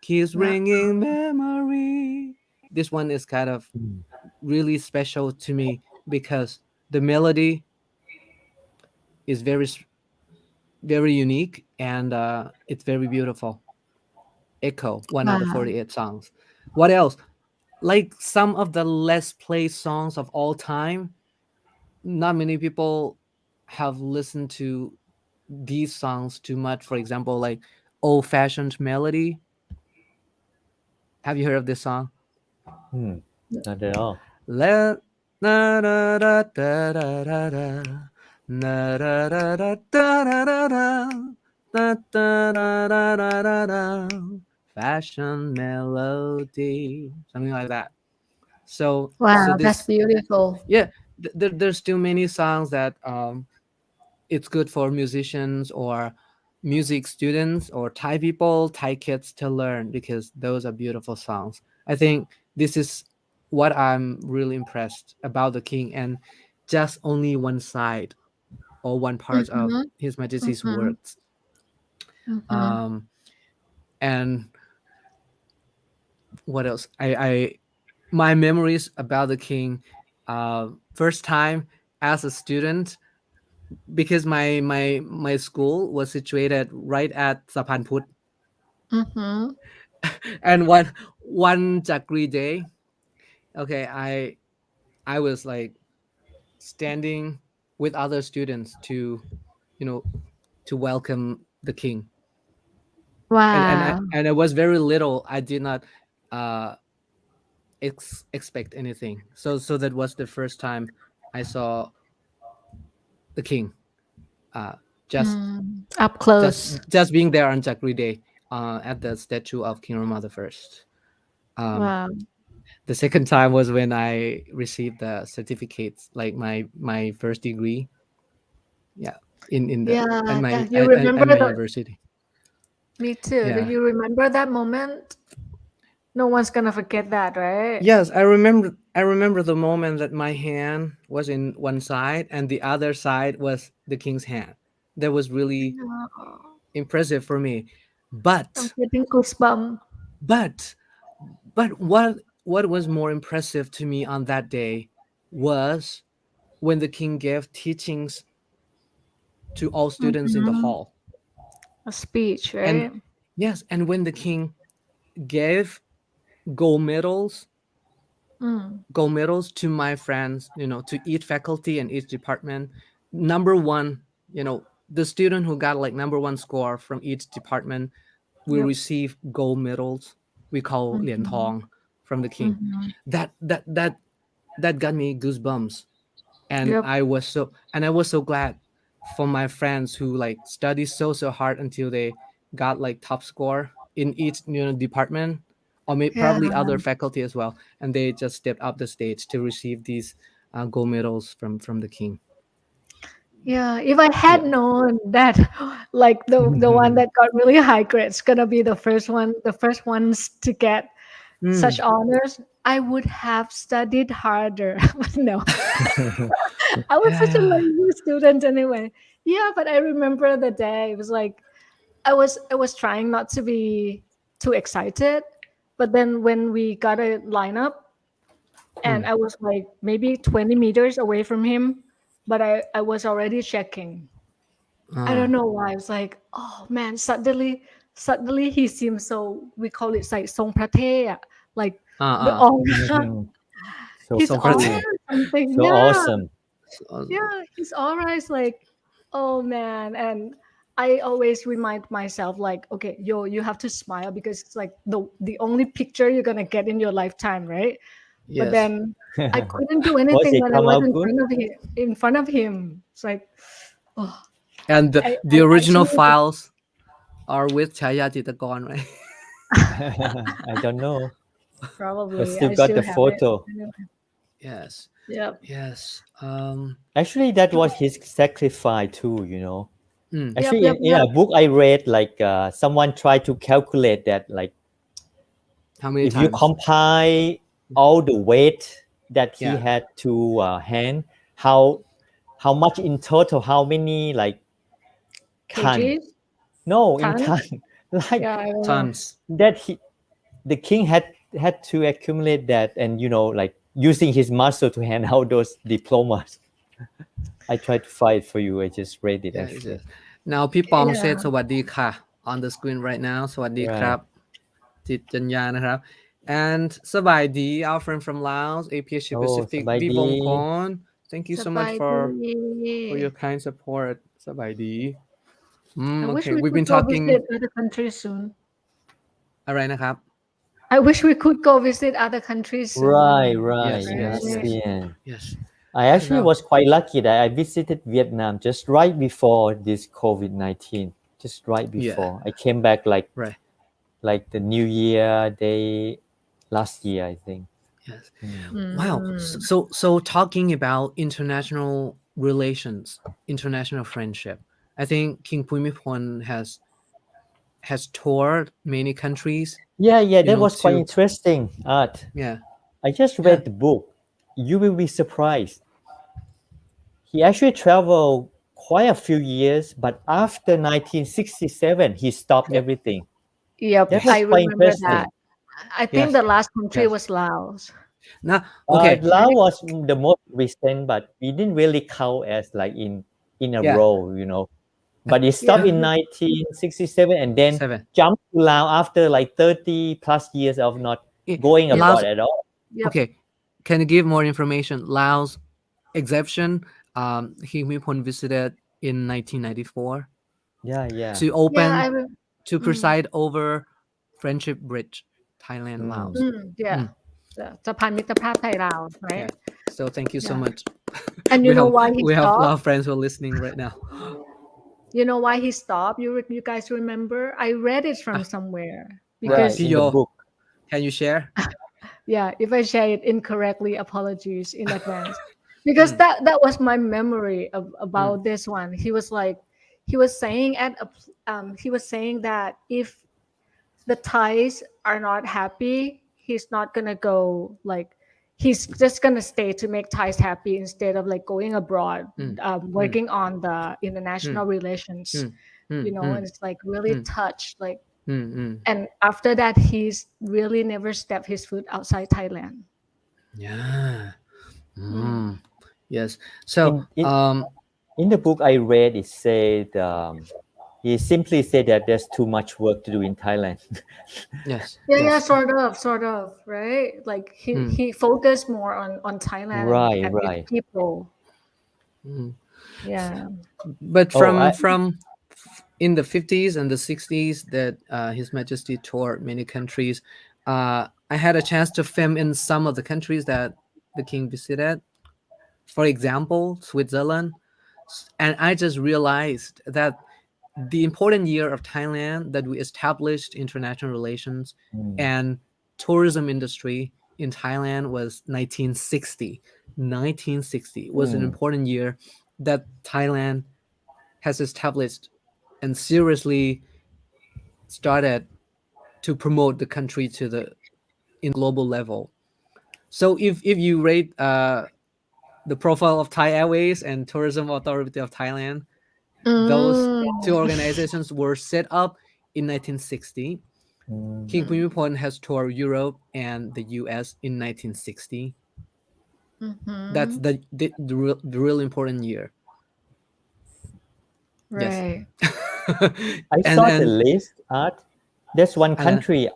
keeps
Wow.
ringing memory. This one is kind of
mm,
really special to me because the melody is very unique, and it's very beautiful. Echo, one of the
Wow.
48 songs. What else? Like some of the less played songs of all time, not many people have listened to these songs too much. For example, like Old Fashioned Melody. Have you heard of this song?
mm. Not at all.
Let na da da da da da da na da da da da da da da da da da da da da da fashion melody, something like that. So
Wow, that's
this,
beautiful.
yeah, there's still many songs that it's good for musicians or music students or Thai people, Thai kids to learn because those are beautiful songs. I think this is what I'm really impressed about the king, and just only one side or one part of
Mhm.
His Majesty's
Mhm.
works.
Mhm.
Um, and what else? I my memories about the king. First time as a student, because my school was situated right at Sapan Put,
Mhm.
and one Chakri day, okay, I was like standing with other students you know to welcome the king,
Wow.
and I was very little. I did not uh expect anything. So that was the first time I saw the king. Uh, just
Mm. Up
just
close.
just being there on Chakri day, at the statue of King Rama the First. Um,
Wow.
the second time was when I received the certificates, like my first degree. Yeah, in the
Yeah,
at
yeah.
my
You
at
remember
my
the
university.
me too. Do
Yeah.
you remember that moment? No one's gonna forget that, right?
Yes, I remember the moment that my hand was in one side and the other side was the king's hand. That was really
Oh,
impressive for me.
I'm
But
getting goosebumps.
but but what was more impressive to me on that day was when the king gave teachings to all students in the
Mhm.
hall.
A speech,
And
right?
yes, and when the king gave gold medals,
Mm.
to my friends, to each faculty and each department, number one, the student who got like number one score from each department will
Yep.
receive gold medals. We call เหรียญทอง
Mhm.
from the king.
Mhm.
That got me goosebumps, and
Yep.
I was so glad for my friends who like studied so hard until they got like top score in each department, or
Yeah.
probably other faculty as well, and they just stepped up the stage to receive these gold medals from the king.
Yeah, if I had
Yeah.
known that, like the one that got really high grades gonna be the first ones to get such
Mm.
honors, I would have studied harder. But no, I was such a
Yeah.
lazy student anyway. Yeah, but I remember the day. It was like I was trying not to be too excited, but then when we got a lineup and
Mm.
I was like maybe 20 meters away from him, but I was already checking. I
Uh,
don't know why. I was like, oh man, suddenly he seems so, we call it like song prate, like the
uh.
aura,
So
his
So
aura
cool.
or something.
So
Yeah,
awesome.
yeah, his aura is like, oh man. And I always remind myself, like, okay, yo, you have to smile because it's like the only picture you're gonna get in your lifetime, right? But
Yes.
then I couldn't do
Was
anything
it
when I
come
was
out
in
good?
front of him. In front of him, it's like, oh,
And the,
I,
the
I
original
actually
files are with Chaya Jitagon, right?
I don't know, but
probably
still
I
got
still
the
have it.
photo.
Anyway.
Yes.
Yep.
Yes.
Actually, that was his sacrifice too.
Mm,
Yep.
Actually,
Yep.
in
Yep.
a book I read, like someone tried to calculate that, like
how many
if you
times?
compile all the weight that he
Yeah.
had to hand, how how much in total, how many like ton?
Kgs.
No, in
Tons.
ton, like
Yeah. I don't know.
Tons.
that the king had to accumulate that, and like using his muscle to hand out those diplomas. I tried to fight for you. I just read it
Yeah. It's
actually.
just, now พี่ปอง said
Yeah.
สวัสดีค่ะ on the screen right now สวัสดีครั
Right.
บจิตจัญญานะครับ and สบายดี our friend from Laos Asia
Oh,
Pacific วิวงก
sabadi.
ร thank you so much for your
Sabai.
kind support สบายดี
I wish
okay
we
we've
could
been
go
talking
visit other countries soon.
อะไรนะครับ
I wish we could go visit other countries
Right,
soon.
right.
yes yes
Yes,
yes
Right.
yeah.
yes
I actually
so
was quite lucky that I visited Vietnam just right before this COVID-19. Just right
yeah
before. I came back
right
like the New Year day last year, I think.
yes
Mm.
wow
Mm.
so talking about international relations, international friendship, I think King Bhumibol has toured many countries,
Yeah, yeah, that was quite
to
interesting, Art.
yeah
I just
yeah
read the book. You will be surprised. He actually traveled quite a few years, but after 1967, he stopped
yep
everything.
Yep.
That was
I
yes
quite
remember that.
interesting.
I think
yes
the last country
yes
was Laos.
now okay
Laos
Right.
was the most recent, but we didn't really count as like in a
yeah
row. But it stopped
Yep.
in
now
1967 and then
7
jumped to Laos after like 30 plus years of not going
Yep.
abroad
Laos.
at all.
Yep.
Okay, can you give more information? Laos exception. He Bhumibol visited in 1994
Yeah, yeah.
to
Yeah.
open to
Mm.
preside over Friendship Bridge, Thailand,
Mm.
Laos.
Yeah.
Mm,
Japan มิตรภาพไทยลาว right?
yeah. So thank you so
Yeah.
much.
And
we
you know
have
why he
we have a lot
stopped?
of friends who are listening right now.
You know why he stopped? You guys remember? I read it from
Ah,
somewhere
Right,
because
in the
Piyo,
book.
can you share?
yeah, if I share it incorrectly, apologies in advance. Because
Mm,
that was my memory
mm,
about this one. He was like, he was saying he was saying that if the Thais are not happy, he's not gonna go, like he's just gonna stay to make Thais happy instead of like going abroad,
mm, mm,
working on the
mm,
international relations,
mm, mm,
and
mm,
it's like really
mm,
touched, like,
mm, mm.
and after that he's really never stepped his foot outside Thailand.
Yeah.
Mm.
Mm. Yes. So
In the book I read, it said he simply said that there's too much work to do in Thailand.
yes,
Yeah, yeah,
yes.
sort of, right? Like
Mm,
he focused more on Thailand
Right,
and its
right.
people.
mm.
Yeah.
But
Oh,
from in the 50s and the 60s that His Majesty toured many countries. I had a chance to film in some of the countries that the king visited. For example, Switzerland. And I just realized that the important year of Thailand that we established international relations
mm,
and tourism industry in Thailand was 1960. 1960 was an
mm,
important year that Thailand has established and seriously started to promote the country to the in global level. So if you rate the profile of Thai Airways and Tourism Authority of Thailand, those two
Mm.
organizations were set up in 1960.
mm.
King Bhumibol has toured Europe and the US in 1960. That's
Mm-hmm.
the real important year. Yes.
Right.
I
and
saw the
and
list, Art. There's one
and
country.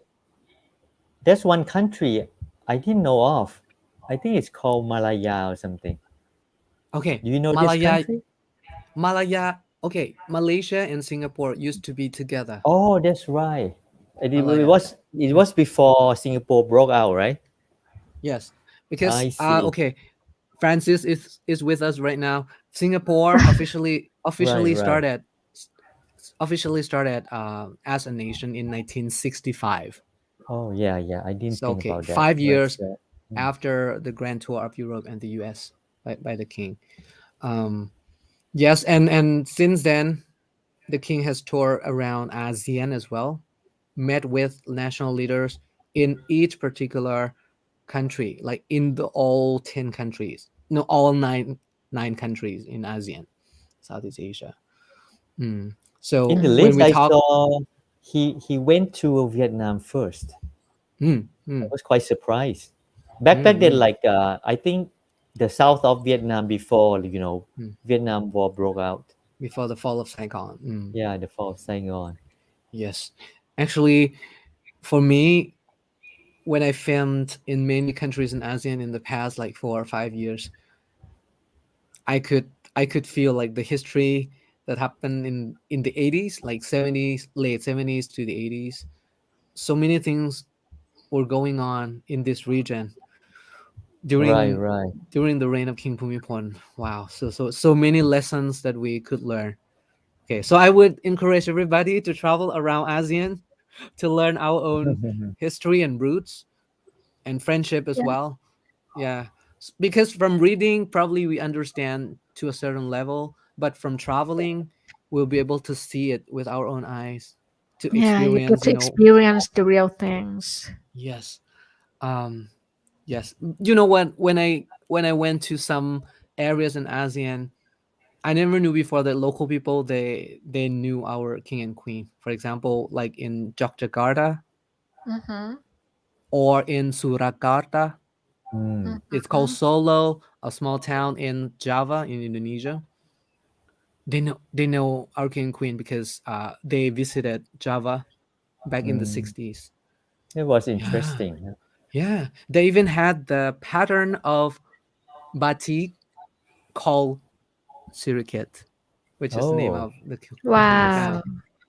There's one country I didn't know of. I think it's called Malaya or something.
okay,
Do you know this
Malaya
country?
Malaya okay, Malaysia and Singapore used to be together.
Oh, that's right.
Malaya.
It was before Singapore broke out, right?
Yes, because
I see.
okay, Francis is with us right now. Singapore
Right, right.
officially started as a nation in 1965.
Oh, yeah, yeah. I didn't
So
think
okay,
about that.
5 years
Mm,
after the Grand Tour of Europe and the US by the King. Um, yes, and since then the King has toured around ASEAN as well, met with national leaders in each particular country, like in the all 10 countries, no, all nine countries in ASEAN, Southeast Asia. Mm.
in
So
the
when
list
we
I
talk,
saw he went to Vietnam first.
mm,
I
mm,
was quite surprised.
mm,
Back then,
mm,
like I think the south of Vietnam before
mm,
Vietnam War broke out.
before the fall of Saigon. Mm,
Yeah, the fall of Saigon.
yes, actually, for me, when I filmed in many countries in ASEAN in the past like 4 or 5 years, I could feel like the history that happened in the 80s, like 70s, late 70s to the 80s. So many things were going on in this region
Right,
during
right.
during the reign of King Bhumibol. Wow, so many lessons that we could learn. Okay, so I would encourage everybody to travel around ASEAN to learn our own history and roots and friendship as
Yeah.
well. Yeah, because from reading, probably we understand to a certain level, but from traveling, we'll be able to see it with our own eyes, to
Yeah, you get
experience.
to experience the real things.
Yes, um, yes. You know what? When I went to some areas in ASEAN, I never knew before that local people they knew our king and queen. For example, like in Yogyakarta
Mm-hmm.
or in Surakarta.
Mm,
It's called
Mm-hmm.
Solo, a small town in Java in Indonesia. They know our king and queen because they visited Java back in the
mm.
60s.
It was
Yeah,
interesting. Huh?
yeah. They even had the pattern of batik called Sirikit, which is the name
Oh,
of the
nice.
yeah.
Wow,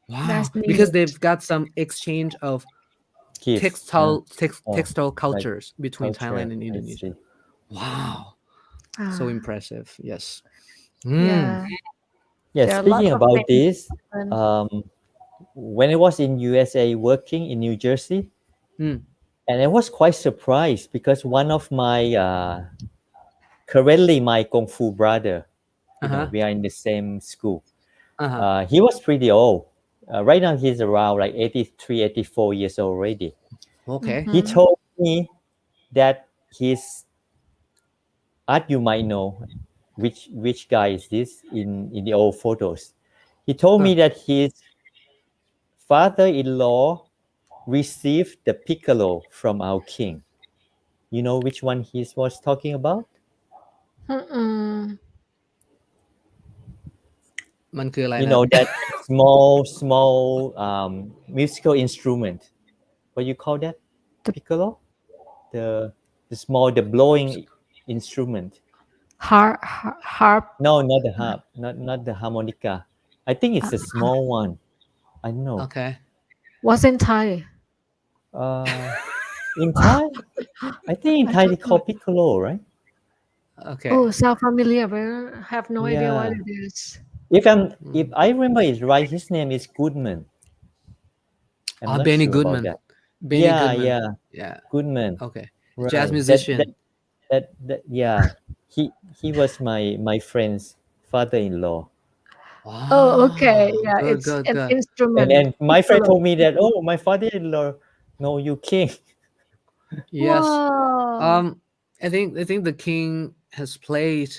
Wow,
that's neat.
because they've got some exchange of
Gifts. Huh? Oh,
textile
like
cultures between
culture.
Thailand and
I
Indonesia.
see.
Wow, so
Ah,
impressive. Yes. Mm.
yeah,
Yeah,
there are lots
speaking
of
about
things.
this, um, when I was in USA working in New Jersey,
Mm.
and I was quite surprised because one of my currently my kung fu brother,
Uh-huh.
we are in the same school.
Uh-huh.
He was pretty old. Right now he's around like 83, 84 years old already.
Okay.
He
Mm-hmm.
told me that his art, you might know which guy is this in the old photos. He told
Huh.
me that his father-in-law received the piccolo from our king. You know which one he was talking about?
Mm-mm.
มันคืออะไร
You
นะ
know that small musical instrument. What you call that?
The
Piccolo? The the blowing instrument.
harp
No, not the harp. Not the harmonica. I think it's a small one. I don't know.
โอเค
was in Thai.
Uh, in Thai, I think in
I
Thai
don't
they
know.
call piccolo, right?
โอเค
Oh, sound familiar, but I have no idea what
Yeah.
it is.
If I remember it right, his name is Goodman. I'm not
Benny
sure about
Goodman
that.
Benny
Yeah,
Goodman
yeah,
yeah
Goodman.
okay jazz
Right.
musician
Yeah. He was my friend's father-in-law.
Oh, okay.
wow
Yeah,
good
it's
good
an
good
instrument.
And my friend
Piccolo.
told me that, oh, my father-in-law, no, you king.
yes
Wow.
um I think the king has played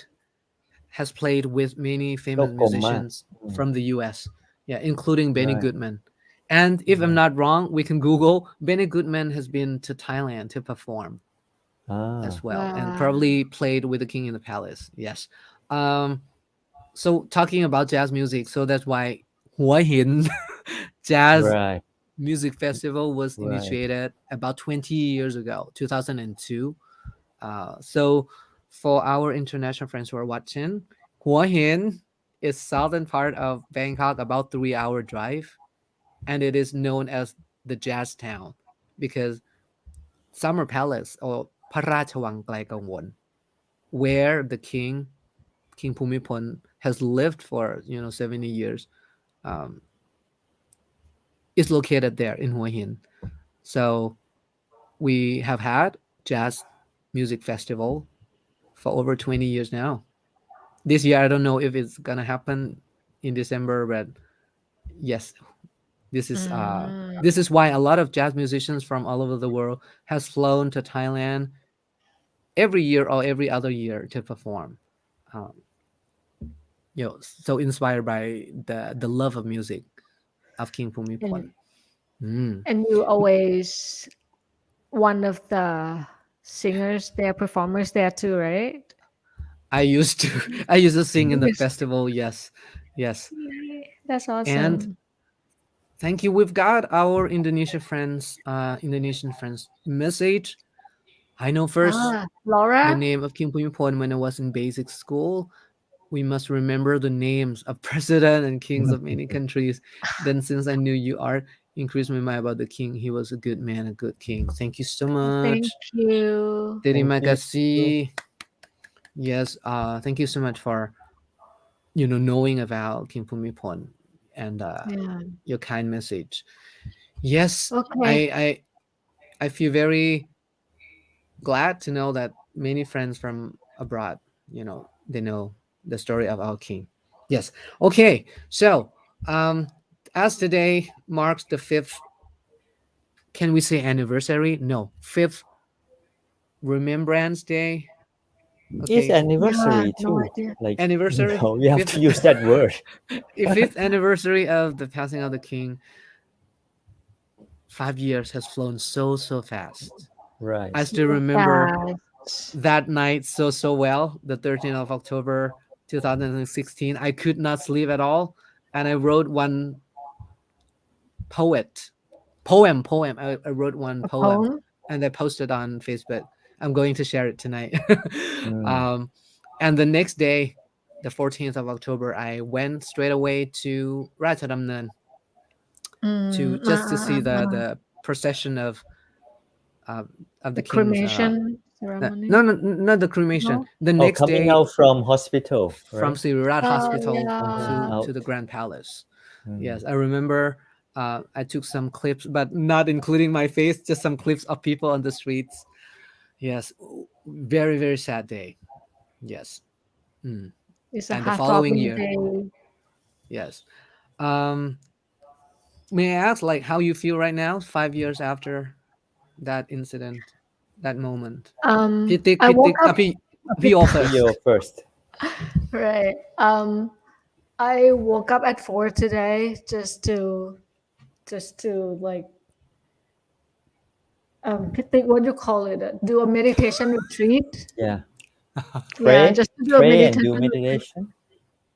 with many famous
โลกกลมมาก
musicians from the US, yeah, including Benny
Right.
Goodman. And if I'm
Right.
not wrong, we can Google Benny Goodman has been to Thailand to perform
Ah,
as well, and
Wow.
probably played with the King in the Palace. Yes. Um, so talking about jazz music, so that's why Hua Hin Jazz
right,
Music Festival was
right.
initiated about 20 years ago, 2002. So for our international friends who are watching, Hua Hin is southern part of Bangkok, about 3 hour drive, and it is known as the Jazz Town because Summer Palace or พระราชวังไกลกังวล where the King Bhumibol has lived for 70 years, um, is located there in Hua Hin. So we have had jazz music festival for over 20 years now. This year I don't know if it's gonna happen in December, but yes, this is uh
Mm.
this is why a lot of jazz musicians from all over the world has flown to Thailand every year or every other year to perform. Um, so inspired by the love of music of King
And
Bhumibol. Mm.
and you always one of the singers there, performers there too, right?
I used to I used to sing in the
Yes.
festival. Yes, yes,
Yay, that's
and
awesome.
thank you. We've got our Indonesian friends message. I know first
Ah,
the
Laura?
name of King Bhumibol when I was in basic school. We must remember the names of president and kings of many countries. Then, since I knew you are, increased my mind about the king. He was a good man, a good king. Thank you so
Thank
much.
you.
Thank
Terima
you.
kasih. Yes, thank you so much for knowing about King Bhumibol and
Yeah.
your kind message. Yes, I
Okay.
I I feel very glad to know that many friends from abroad, they know the story of our king. Yes. Okay. So, as today marks the fifth, can we say anniversary? No, fifth Remembrance Day.
It's
Okay,
Yeah,
anniversary
no
too.
idea.
Like,
anniversary,
you have
fifth,
to use that word.
fifth anniversary of the passing of the king. 5 years has flown so fast.
Right.
I still
So
remember
fast.
that night so well, the 13th of October 2016. I could not sleep at all, and I wrote one poet poem. I wrote one
A
poem
poem?
and I posted on Facebook. I'm going to share it tonight.
Mm,
um, and the next day, the 14th of October, I went straight away to Ratchadamnan to
Mm,
just to see the procession uh, of
the
the king's
cremation
no,
ceremony?
no, not the cremation.
No?
The
oh,
next
coming
day
out from hospital,
from
right?
Sirirat
Oh,
Hospital
yeah.
to
Out.
the Grand Palace.
Mm,
Yes, I remember. I took some clips, but not including my face, just some clips of people on the streets. Yes, very very sad day. Yes. Mm.
It's a
And the following
heart-throbbing
year,
day.
yes. Um, may I ask, like, how you feel right now, 5 years after that incident, that moment? Pitik,
I woke
pitik,
up
api all
Video
first.
first.
right. I woke up at 4 today just to like think what you call it, do a meditation retreat.
Yeah.
Yeah,
Pray,
just to do a
pray and
meditation,
do meditation.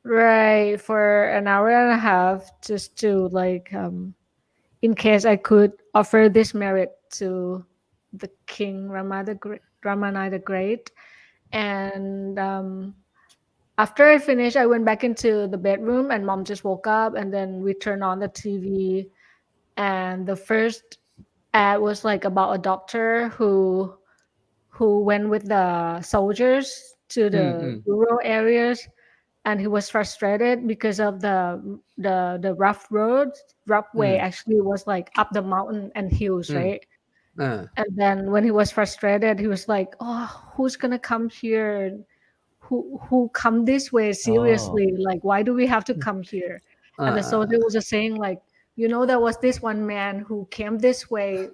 right, for an hour and a half, just to like, in case I could offer this merit to the king Ramana the Great. And after I finished, I went back into the bedroom, and mom just woke up, and then we turned on the TV. And the first ad was like about a doctor who went with the soldiers to the
Mm,
rural areas, and he was frustrated because of the rough road. Rough way
mm,
actually was like up the mountain and hills,
mm,
right?
uh,
And then when he was frustrated, he was like, oh, who's gonna come here? Who come this way?
Oh,
Seriously, like, why do we have to come here? And the soldier
uh,
was just saying like, there was this one man who came this way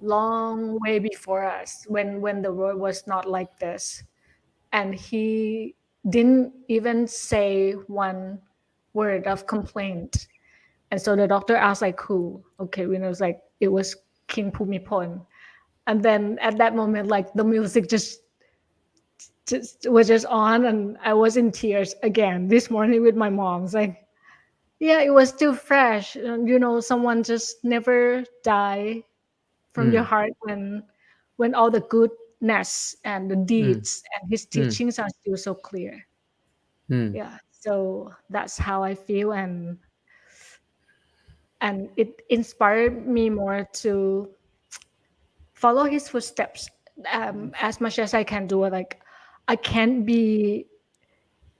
long way before us, when the road was not like this, and he didn't even say one word of complaint. And so the doctor asked like, who? Okay, we know it's like it was King Pumipon. And then at that moment, like, the music just was just on, and I was in tears again this morning with my mom. It's like, yeah, it was still fresh. And, someone just never die from your
mm,
heart when all the goodness and the
mm,
deeds and his
mm,
teachings are still so clear.
mm.
Yeah, so that's how I feel, and it inspired me more to follow his footsteps, as much as I can do. Like, I can't be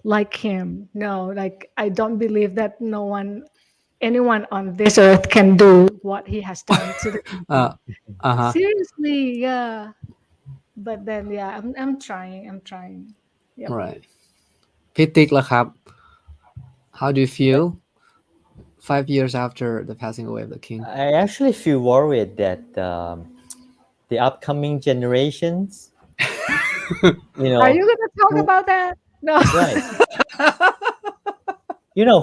like him. No, like, I don't believe that anyone on this earth can do what he has done to the country.
Uh, uh-huh.
Seriously, yeah. But then, yeah, I'm trying. I'm trying. Yep.
Right. พี่ติ๊กล่ะครับ how do you
well,
feel 5 years after the passing away of the king?
I actually feel worried that the upcoming generations, you
Are
know,
you gonna talk
who
about that? No.
right,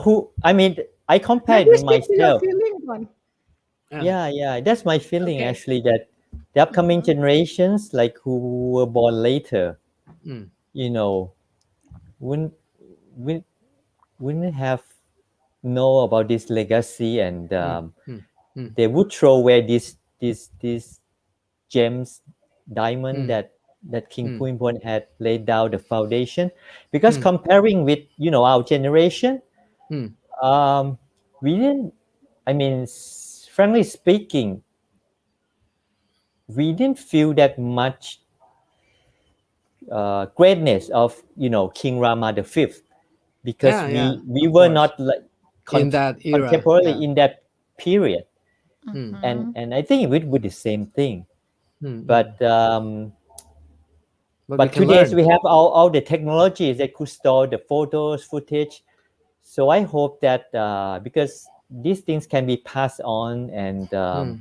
who I mean, I compared
Maybe stick to your
myself.
feeling one.
Yeah.
Yeah, that's my feeling
Okay.
actually, that the upcoming
Mm-hmm.
generations, like who were born later,
Mm,
you know, wouldn't wouldn't, wouldn't have know about this legacy, and
mm, mm, mm,
they would throw away these gems, diamond
mm,
that King
mm,
Puimpon had laid down the foundation. Because
mm,
comparing with our generation,
mm.
um, we didn't. I mean, frankly speaking, we didn't feel that much greatness of King Rama the Fifth, because
Yeah,
we
of
were
course.
not like
In that era,
contemporarily
yeah.
in that period,
Mm,
Mm-hmm.
and I think it would be the same thing.
mm, mm. But we
But
can
today
learn.
we have all the technologies that could store the photos, footage. So I hope that because these things can be passed on, and
Mm,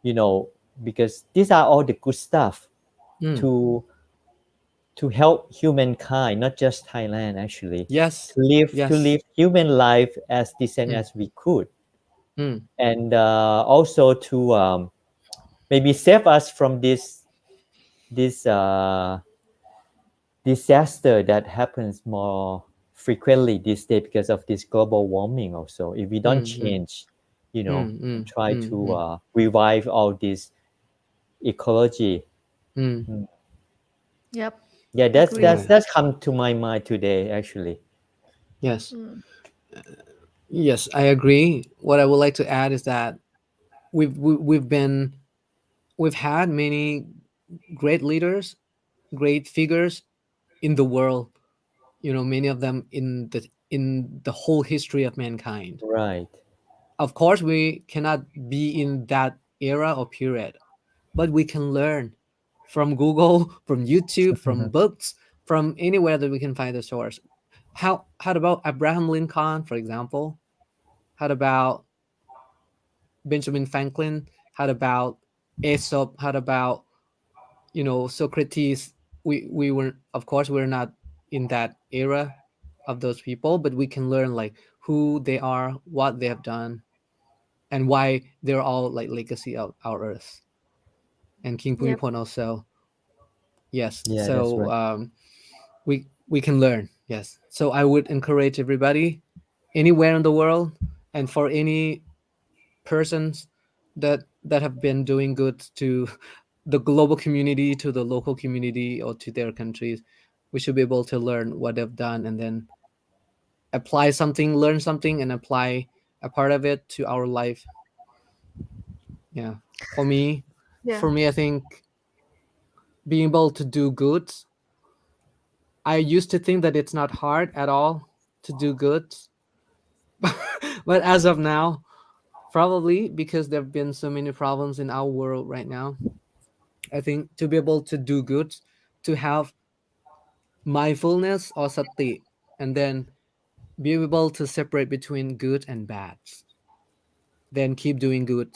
you know because these are all the good stuff
mm.
to help humankind, not just Thailand, actually,
Yes.
to
Yes.
live human life as decent
Mm,
as we could,
mm,
and also to maybe save us from this disaster that happens more frequently these days because of this global warming. Also, if we don't
mm, mm,
change,
mm, mm,
try
mm,
to
mm,
revive all this ecology.
mm.
Mm.
Yep.
Yeah,
Agree.
Right.
that's come to my mind today, actually.
Yes.
Mm.
Yes, I agree. What I would like to add is that we've had many great leaders, great figures in the world. Many of them in the whole history of mankind.
Right.
Of course, we cannot be in that era or period, but we can learn from Google, from YouTube, from books, from anywhere that we can find the source. How about Abraham Lincoln, for example? How about Benjamin Franklin? How about Aesop? How about Socrates? We were, of course, we're not in that era of those people, but we can learn like who they are, what they have done, and why they're all like legacy of our earth. And King
Yep.
Bhumibol also. Yes.
Yeah, that's
So
right.
we can learn. Yes. So I would encourage everybody anywhere in the world, and for any persons that have been doing good to the global community, to the local community, or to their countries, we should be able to learn what they've done and then apply something, learn something, and apply a part of it to our life. Yeah. For me,
Yeah.
I think being able to do good, I used to think that it's not hard at all to do good. But as of now, probably because there have been so many problems in our world right now, I think to be able to do good, to have mindfulness or sati, and then be able to separate between good and bad, then keep doing good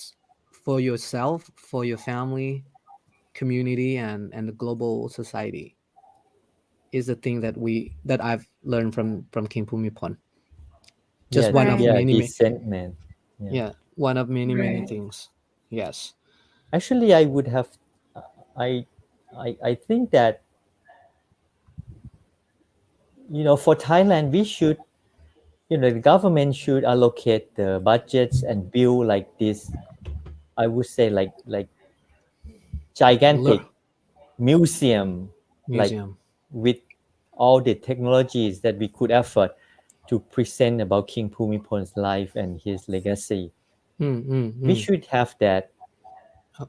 for yourself, for your family, community, and the global society is the thing that I've learned from King Bhumibol. Just
Yeah,
one of
Right.
yeah,
many,
decent man. Yeah.
yeah, one of many
Right.
things. Yes.
Actually, I would have, I, I think that for Thailand, we should, the government should allocate the budgets and build like this. I would say like gigantic museum, like
Museum.
with all the technologies that we could afford to present about King Bhumibol's life and his legacy. We
Mm.
should have that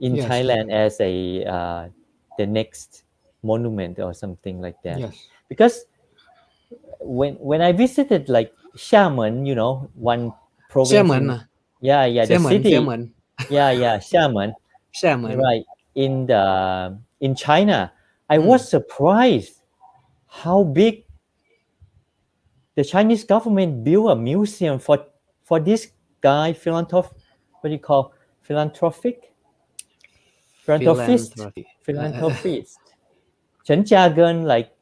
in
Yes.
Thailand as a the next monument or something like that.
Yes.
Because when I visited like Xiamen, one province
Shaman.
in yeah the
Shaman.
city,
Shaman.
yeah Xiamen,
Shaman.
right in China, I
Mm.
was surprised how big the Chinese government built a museum for this guy what do you call philanthropic philanthropist
Philanthropy.
philanthropist Chen Jiagen, like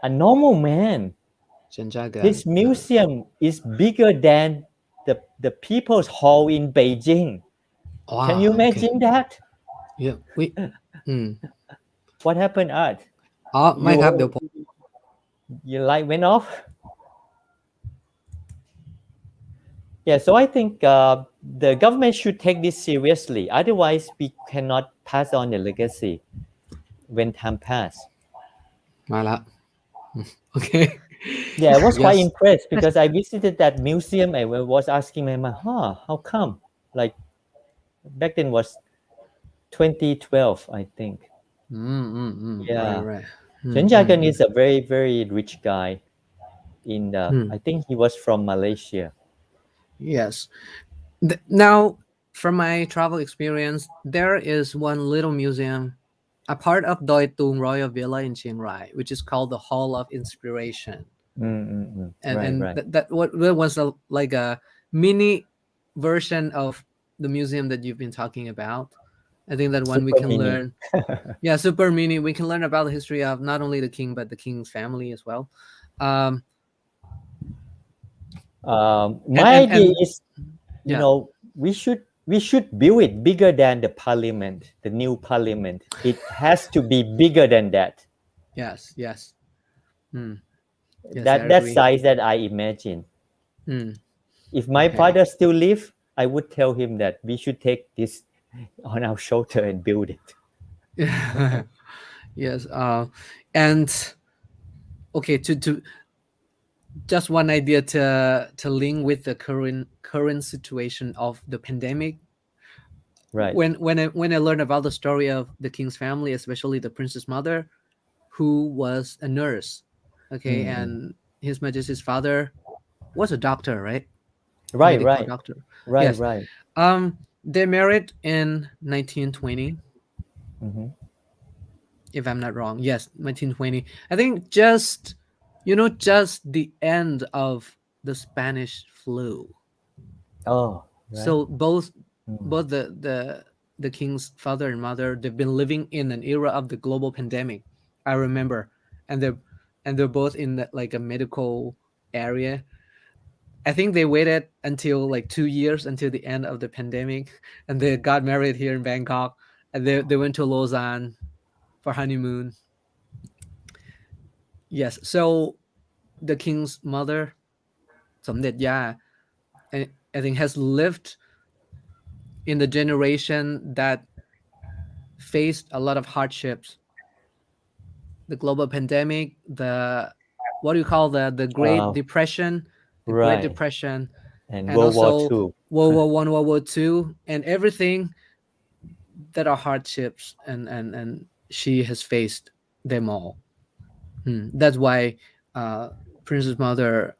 a normal man.
Shenjagan.
His museum is bigger than the People's Hall in Beijing. Can you
Wow. Okay.
imagine that?
Yeah. We. Mm.
What happened, Art?
ไม่ครับเดี๋ยว
You your light went off? Yeah, so I think the government should take this seriously. Otherwise, we cannot pass on the legacy when time pass.
มาละ Okay.
Yeah, I was quite
Yes.
impressed because I visited that museum and I was asking my mom, how come? Like back then was 2012, I think.
Right.
Yeah,
Right.
Chen Jiagen is a very, very rich guy.
Mm.
I think he was from Malaysia.
Yes. Now, from my travel experience, there is one little museum, a part of Doi Tung Royal Villa in Chiang Rai, which is called the Hall of Inspiration. and
Right,
and
right.
that was like a mini version of the museum that you've been talking about. I think that one we
Super
can
mini.
learn, yeah, super mini. We can learn about the history of not only the king but the king's family as well. um and
My
and
idea
and
is,
yeah.
we should build it bigger than the parliament, the new parliament. It has to be bigger than that.
Yes. Yes. Hmm. Yes, I
That
agree.
size that I imagine.
Hmm.
If my
Okay.
father still live, I would tell him that we should take this on our shoulder and build it.
Yes. And okay, to just one idea to link with the current situation of the pandemic.
Right.
When I learned about the story of the king's family, especially the princess mother, who was a nurse, okay,
Mm-mm.
and his majesty's father was a doctor, right? A
Right,
medical
right,
doctor.
right,
Yes.
right.
They married in 1920,
Hmm.
if I'm not wrong. Yes, 1920. I think just the end of the Spanish flu.
Oh, right.
So both
Mm.
both the king's father and mother, they've been living in an era of the global pandemic. I remember, and they're both in like a medical area. I think they waited until like 2 years until the end of the pandemic, and they got married here in Bangkok, and they went to Lausanne for honeymoon. Yes. So the king's mother, Somdet Ya, I think has lived in the generation that faced a lot of hardships, the global pandemic, the what do you call the Great
Uh,
Depression, the Great
right.
Depression,
And
and
World War
also
Two.
World War I, World War II, and everything that are hardships, and she has faced them all. That's why uh, Princess Mother,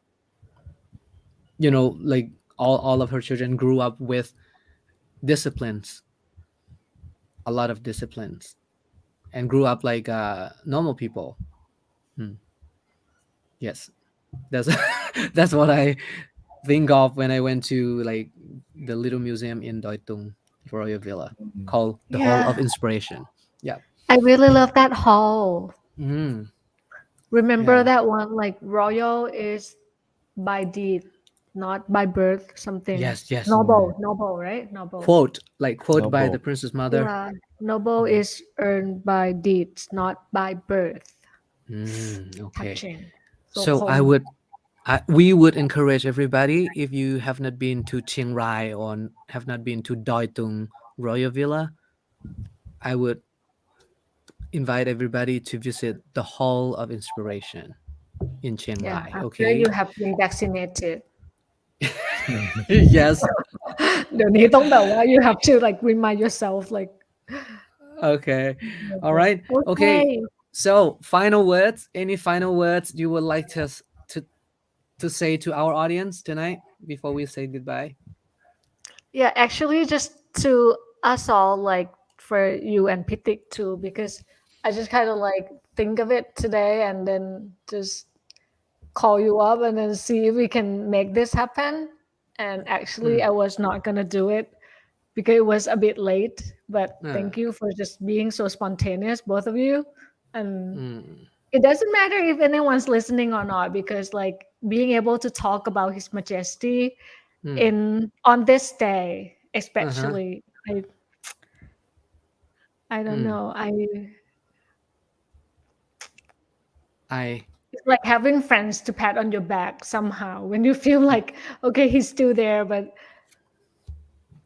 like all of her children grew up with disciplines, a lot of disciplines, and grew up like normal people. Hmm. Yes, that's that's what I think of when I went to like the little museum in Doitung Royal Villa
Mm.
called the Hall of
Yeah,
Inspiration. Yeah.
I really love that hall.
Mm.
Remember
Yeah.
that one? Like royal is by deed, not by birth. Something
Yes. Yes.
Mm.
noble, right? Noble.
Quote by the
Noble.
Princess Mother.
Yeah, noble
Mm.
is earned by deeds, not by birth.
Okay.
Touching. So
So
home.
we would encourage everybody, if you have not been to Chiang Rai or have not been to Doi Tung Royal Villa, I would invite everybody to visit the Hall of Inspiration in Chiang
Yeah,
Rai.
after
Okay.
you have been vaccinated.
yes.
เดี๋ยวนี้ต้องแบบว่า you have to like remind yourself like
Okay. All right. Okay.
okay.
So final words. Any final words you would like to say to our audience tonight before we say goodbye?
Yeah, actually just to us all, like for you and Pitik too, because I just kind of like think of it today and then just call you up and then see if we can make this happen. And actually,
Mm.
I was not gonna do it because it was a bit late. But
Uh,
thank you for just being so spontaneous, both of you. And
mm,
it doesn't matter if anyone's listening or not, because like being able to talk about His Majesty
mm.
in on this day,
Uh-huh.
especially, I don't
Mm.
know.
I
It's like having friends to pat on your back somehow when you feel like okay, he's still there, but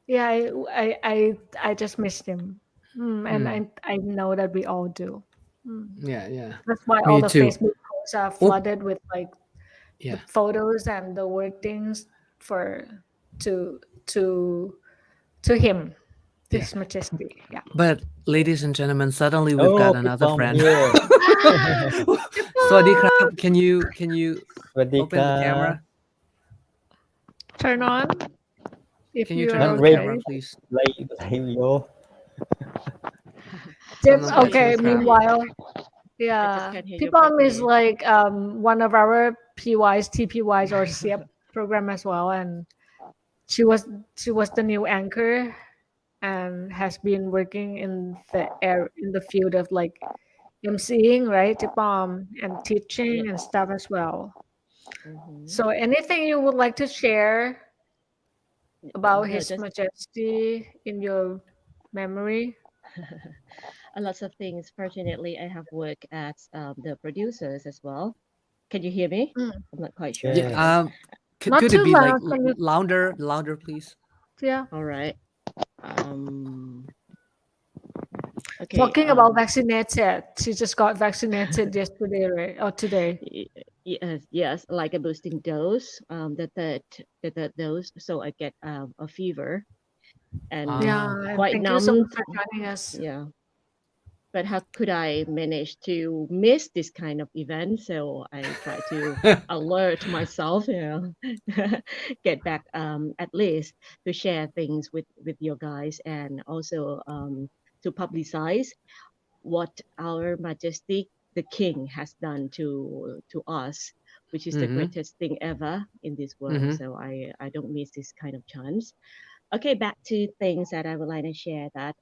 yeah, I just missed him. And
mm.
I know that we all do. Mm.
Yeah, yeah.
That's why all
Me
the
too.
Facebook posts are
Oh,
flooded with like the
yeah.
photos and the word things for to to to him, to
Yeah.
His Majesty. Yeah.
But ladies and gentlemen, suddenly we've got
Oh,
another
Pipom
friend.
here.
Sawadi krap. Can you open the
สวัสดีครับ
camera?
Turn on if
Can you
you
turn
are
on the
นั่น
okay.
camera, please?
ไลโย
Just
Someone like
okay.
krap.
Meanwhile,
I just
yeah,
can't hear you
Pipom is
properly.
like one of our PYs, TPYs, or CF program as well, and she was she was the new anchor and has been working in the field of like emceeing, right, Pipom, and
Yeah.
teaching and stuff as well.
Hmm.
So, anything you would like to share about
No,
His
just
Majesty in your memory?
a lots of things. Fortunately, I have worked at the producers as well. Can you hear me?
Mm.
I'm not quite sure.
Yeah.
Okay.
Yes.
Not
Could it
too
be like
loud. Can you?
louder, please?
Yeah.
All right. Um. Okay.
Talking about vaccinated, she just got vaccinated yesterday, right? Or today.
Y- Yes, yes, like a boosting dose. The third dose. So I get a fever and
Yeah,
Ah.
and
quite
thank you so
numbed.
much for joining us.
Yeah. But how could I manage to miss this kind of event? So I try to alert myself, get back at least to share things with your guys and also to publicize what our Majesty the King has done to us, which is the
Mm-hmm.
greatest thing ever in this world.
Mm-hmm.
So I don't miss this kind of chance. Okay, back to things that I would like to share that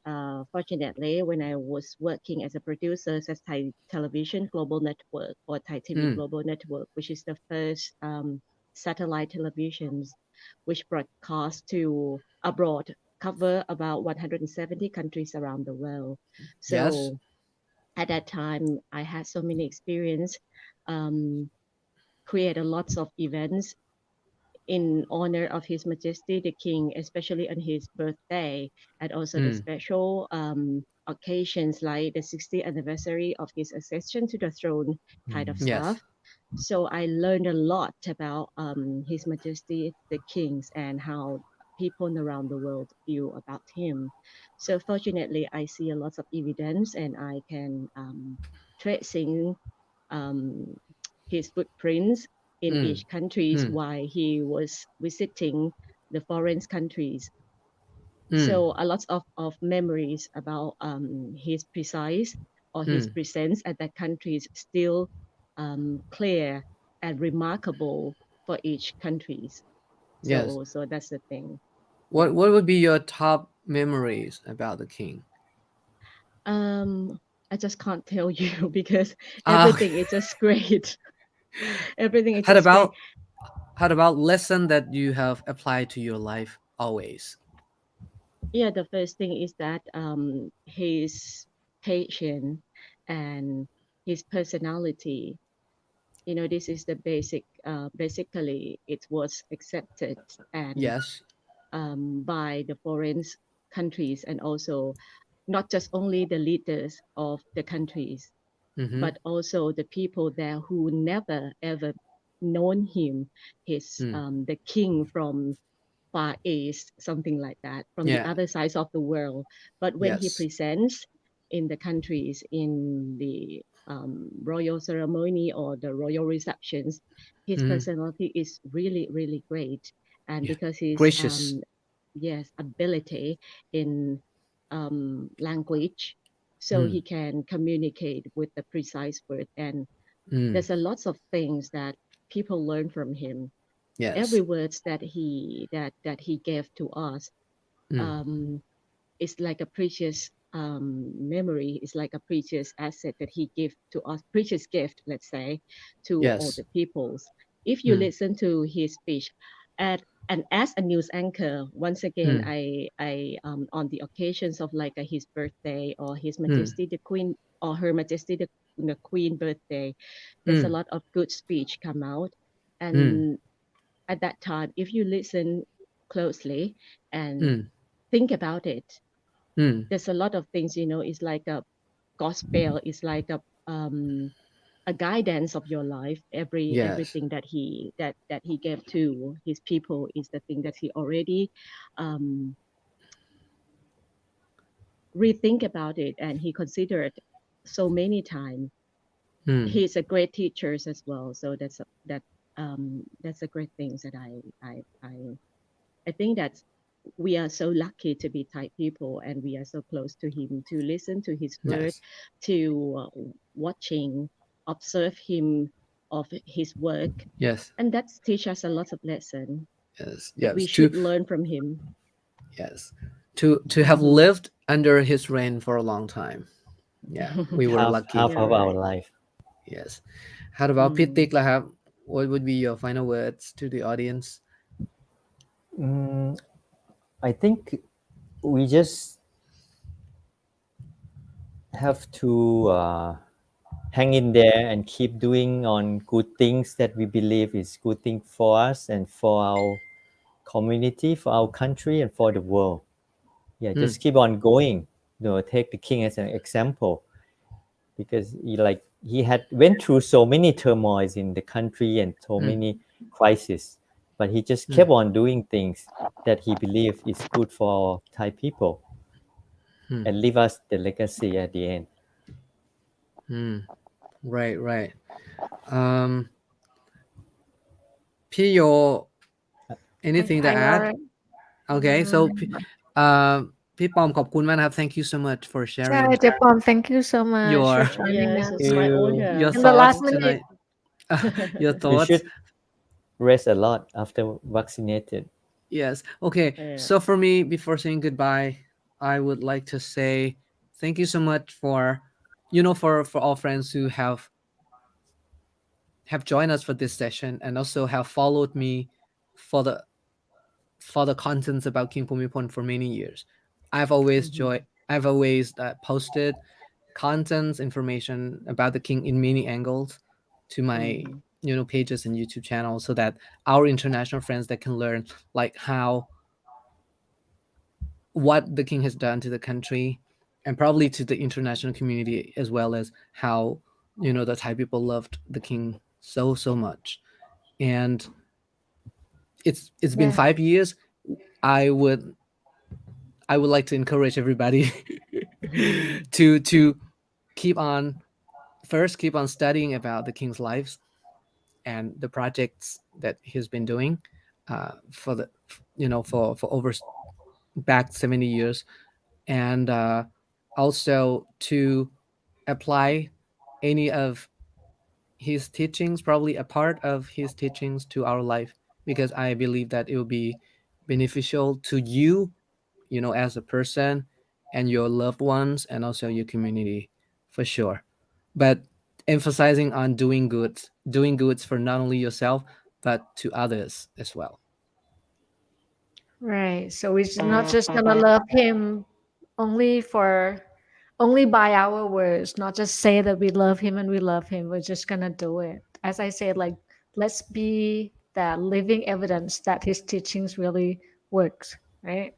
fortunately, when I was working as a producer at Thai Television Global Network or Thai TV
Mm.
Global Network, which is the first satellite televisions which broadcast to abroad, cover about 170 countries around the world.
Yes.
So at that time, I had so many experience um, create a lots of events in honor of His Majesty the King, especially on his birthday, and also the
Mm.
special occasions like the 60th anniversary of his accession to the throne, kind of
Yes.
stuff. So I learned a lot about His Majesty the Kings and how people around the world feel about him. So fortunately, I see a lot of evidence, and I can tracing um, his footprints in
Mm.
each countries
Mm.
while he was visiting the foreign countries.
Mm.
So a lot of memories about his precise or his
Mm.
presence at that country is still clear and remarkable for each countries.
Yes.
So that's the thing.
What
Yeah.
would be your top memories about the king?
Um, I just can't tell you because
Ah,
everything is just great. Everything is
how
just great.
about lesson that you have applied to your life always?
Yeah, the first thing is that his patience and his personality. This is the basically it was accepted and
Yes.
by the foreign countries, and also not just only the leaders of the countries,
Mm-hmm.
but also the people there who never ever known him. His
Mm.
the king from Far East, something like that, from the
Yeah.
other sides of the world. But when he
Yes.
presents in the countries, in the royal ceremony or the royal receptions, his
Mm.
personality is really, really great. And
Yeah.
because his
Gracious.
yes, ability in language, so
Mm.
he can communicate with the precise word. And
Mm.
there's a lots of things that people learn from him. Every
Yes.
words that he gave to us
Mm.
um, is like a precious memory. Is like a precious asset that he gave to us, precious gift, let's say, to all
Yes.
the peoples. If you
Mm.
listen to his speech, at and as a news anchor, once again,
Mm.
I on the occasions of like his birthday or His
Mm.
Majesty the Queen or Her Majesty the Queen birthday, there's a
Mm.
lot of good speech come out.
Mm.
And at that time, if you listen closely and
Mm.
think about it,
Mm.
there's a lot of things, it's like a gospel, it's like a guidance of your life.
Yes.
Everything that he gave to his people is the thing that he already um, rethink about it, and he considered so many times.
Mm.
He's a great teacher as well, so that's a great thing that I think that we are so lucky to be Thai people, and we are so close to him, to listen to his word,
Yes.
to watching, observe him of his work,
Yes.
and that's teach us a lot of lesson
Yes.
that
Yes.
we
To
should learn from him.
yes. To have
Hmm.
lived under his reign for a long time. Yeah, we were
half
lucky.
Yeah,
of our
right.
life.
Yes. How about
Mm.
Pitik Lahab? What would be your final words to the audience?
Mm, I think we just have to hang in there and keep doing on good things that we believe is good thing for us and for our community, for our country, and for the world. Yeah,
Hmm.
just keep on going. Take the king as an example because he had went through so many turmoils in the country and so
Hmm.
many crises, but he just
Hmm.
kept on doing things that he believed is good for Thai people
Hmm.
and leave us the legacy at the end.
Hmm. Right. Right. Um. Pio, anything to add?
Alright.
Okay. So, P ปอม ขอบคุณมากนะครับ Thank you so much for sharing
Yeah, Japam, thank you so much
your
for joining
Yes, it's
us.
my
You
your
honor.
In the
thoughts
last minute,
tonight. Your
you
thoughts.
should rest a lot after vaccinated.
Yes. Okay.
Yeah.
So for me, before saying goodbye, I would like to say thank you so much for, for all friends who have joined us for this session and also have followed me for the contents about King Bhumibol for many years. I've always
Hmm.
joy. I've always posted contents information about the king in many angles, to my
Mm.
pages and YouTube channel, so that our international friends that can learn like how what the king has done to the country, and probably to the international community, as well as how the Thai people loved the king so much. And it's been
Yeah.
5 years. I would I would like to encourage everybody to keep on keep on studying about the king's lives and the projects that he's been doing for the for over back 70 years, and also to apply any of his teachings, probably a part of his teachings, to our life, because I believe that it will be beneficial to you, as a person, and your loved ones, and also your community, for sure. But emphasizing on doing goods for not only yourself but to others as well.
Right. So we're not just gonna love him only for only by our words, not just say that we love him and we love him. We're just gonna do it. As I said, like let's be that living evidence that his teachings really works, right?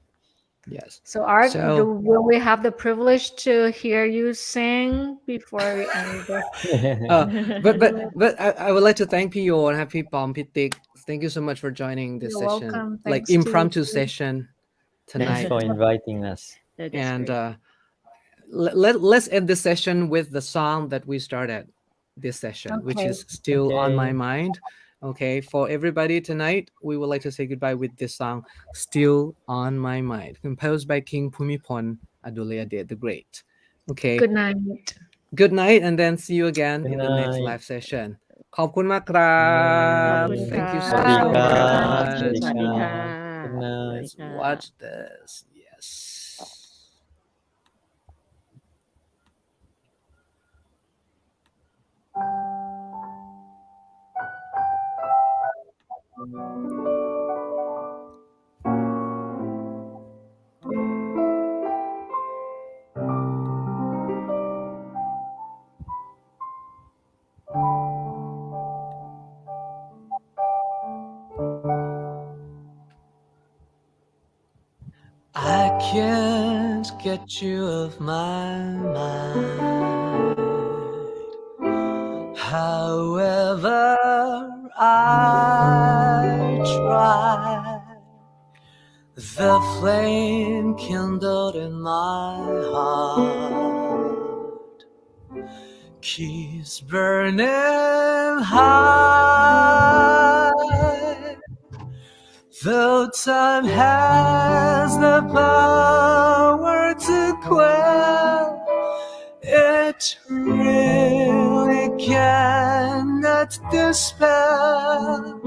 Yes.
So Art,
So
will we have the privilege to hear you sing before we end this?
uh I would like to thank Pio and Happy Bomb Pitik. Thank you so much for joining this
You're
session,
welcome.
like
Thanks to you
impromptu
too.
session
Thanks
tonight.
for inviting us.
That is
And
great.
let's end this session with the song that we started this session, which
Okay.
is Still on My
Okay.
Mind. Okay, for everybody tonight, we would like to say goodbye with this song, Still on My Mind, composed by King Bhumibol Adulyadej the Great. Okay,
Good night.
good night, and then see you again
Good
in the next
night.
live session. ขอบคุณมากครั
ขอบ
บ
คุณค่ะ
Thank you
สวัส
so
ดี
so
ครั
Bye.
บ สวัสดี
much.
สวัส
ค
ดี
รั
ค่ะ
บ Good
สวัสดี
Let's
night.
ค่ะ
watch this. Yes. I can't get you off my mind. However, I try. The flame kindled in my heart keeps burning high. Though time has the power to quell, it really cannot dispel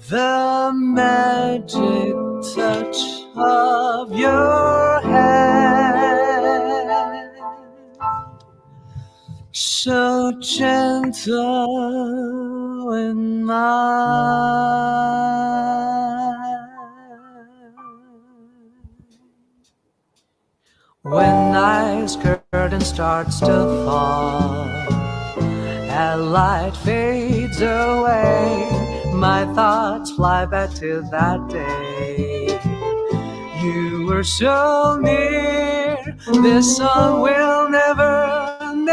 the magic touch of your hand, so gentle in mine. When night's curtain starts to fall and light fades away, my thoughts fly back to that day. You were so near, this song will never end,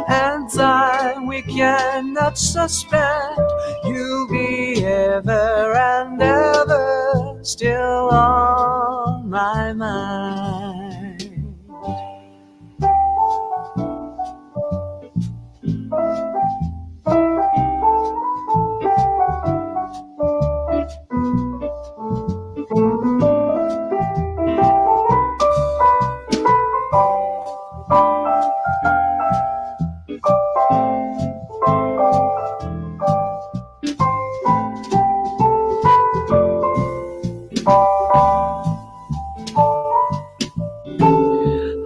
and time we cannot suspend. You'll be ever and ever still on my mind.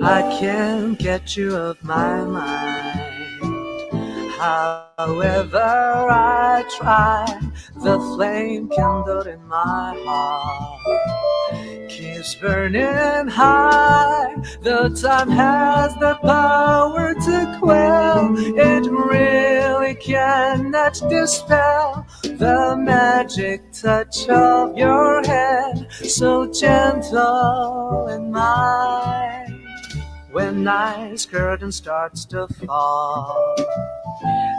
I can't get you off my mind. However, I I try, the flame kindled in my heart keeps burning high. The time has the power to quell. It really cannot dispel the magic touch of your hand, so gentle and mine. When night's curtain starts to fall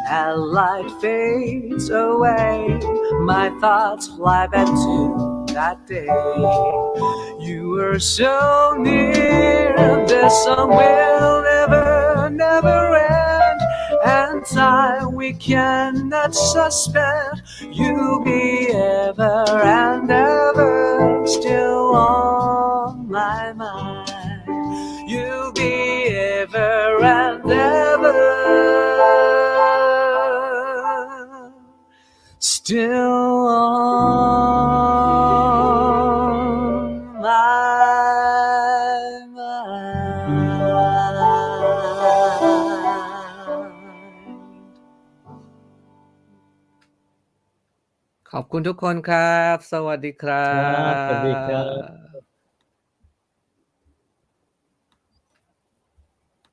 and light fades away, my thoughts fly back to that day. You were so near, this song will never end, and time we cannot suspend. You'll be ever and ever still on my mind. You'll be ever and ever still on my mind. ขอบคุณทุกคนครับ สวัสดีครั
ครับสวัสดีครับ
บ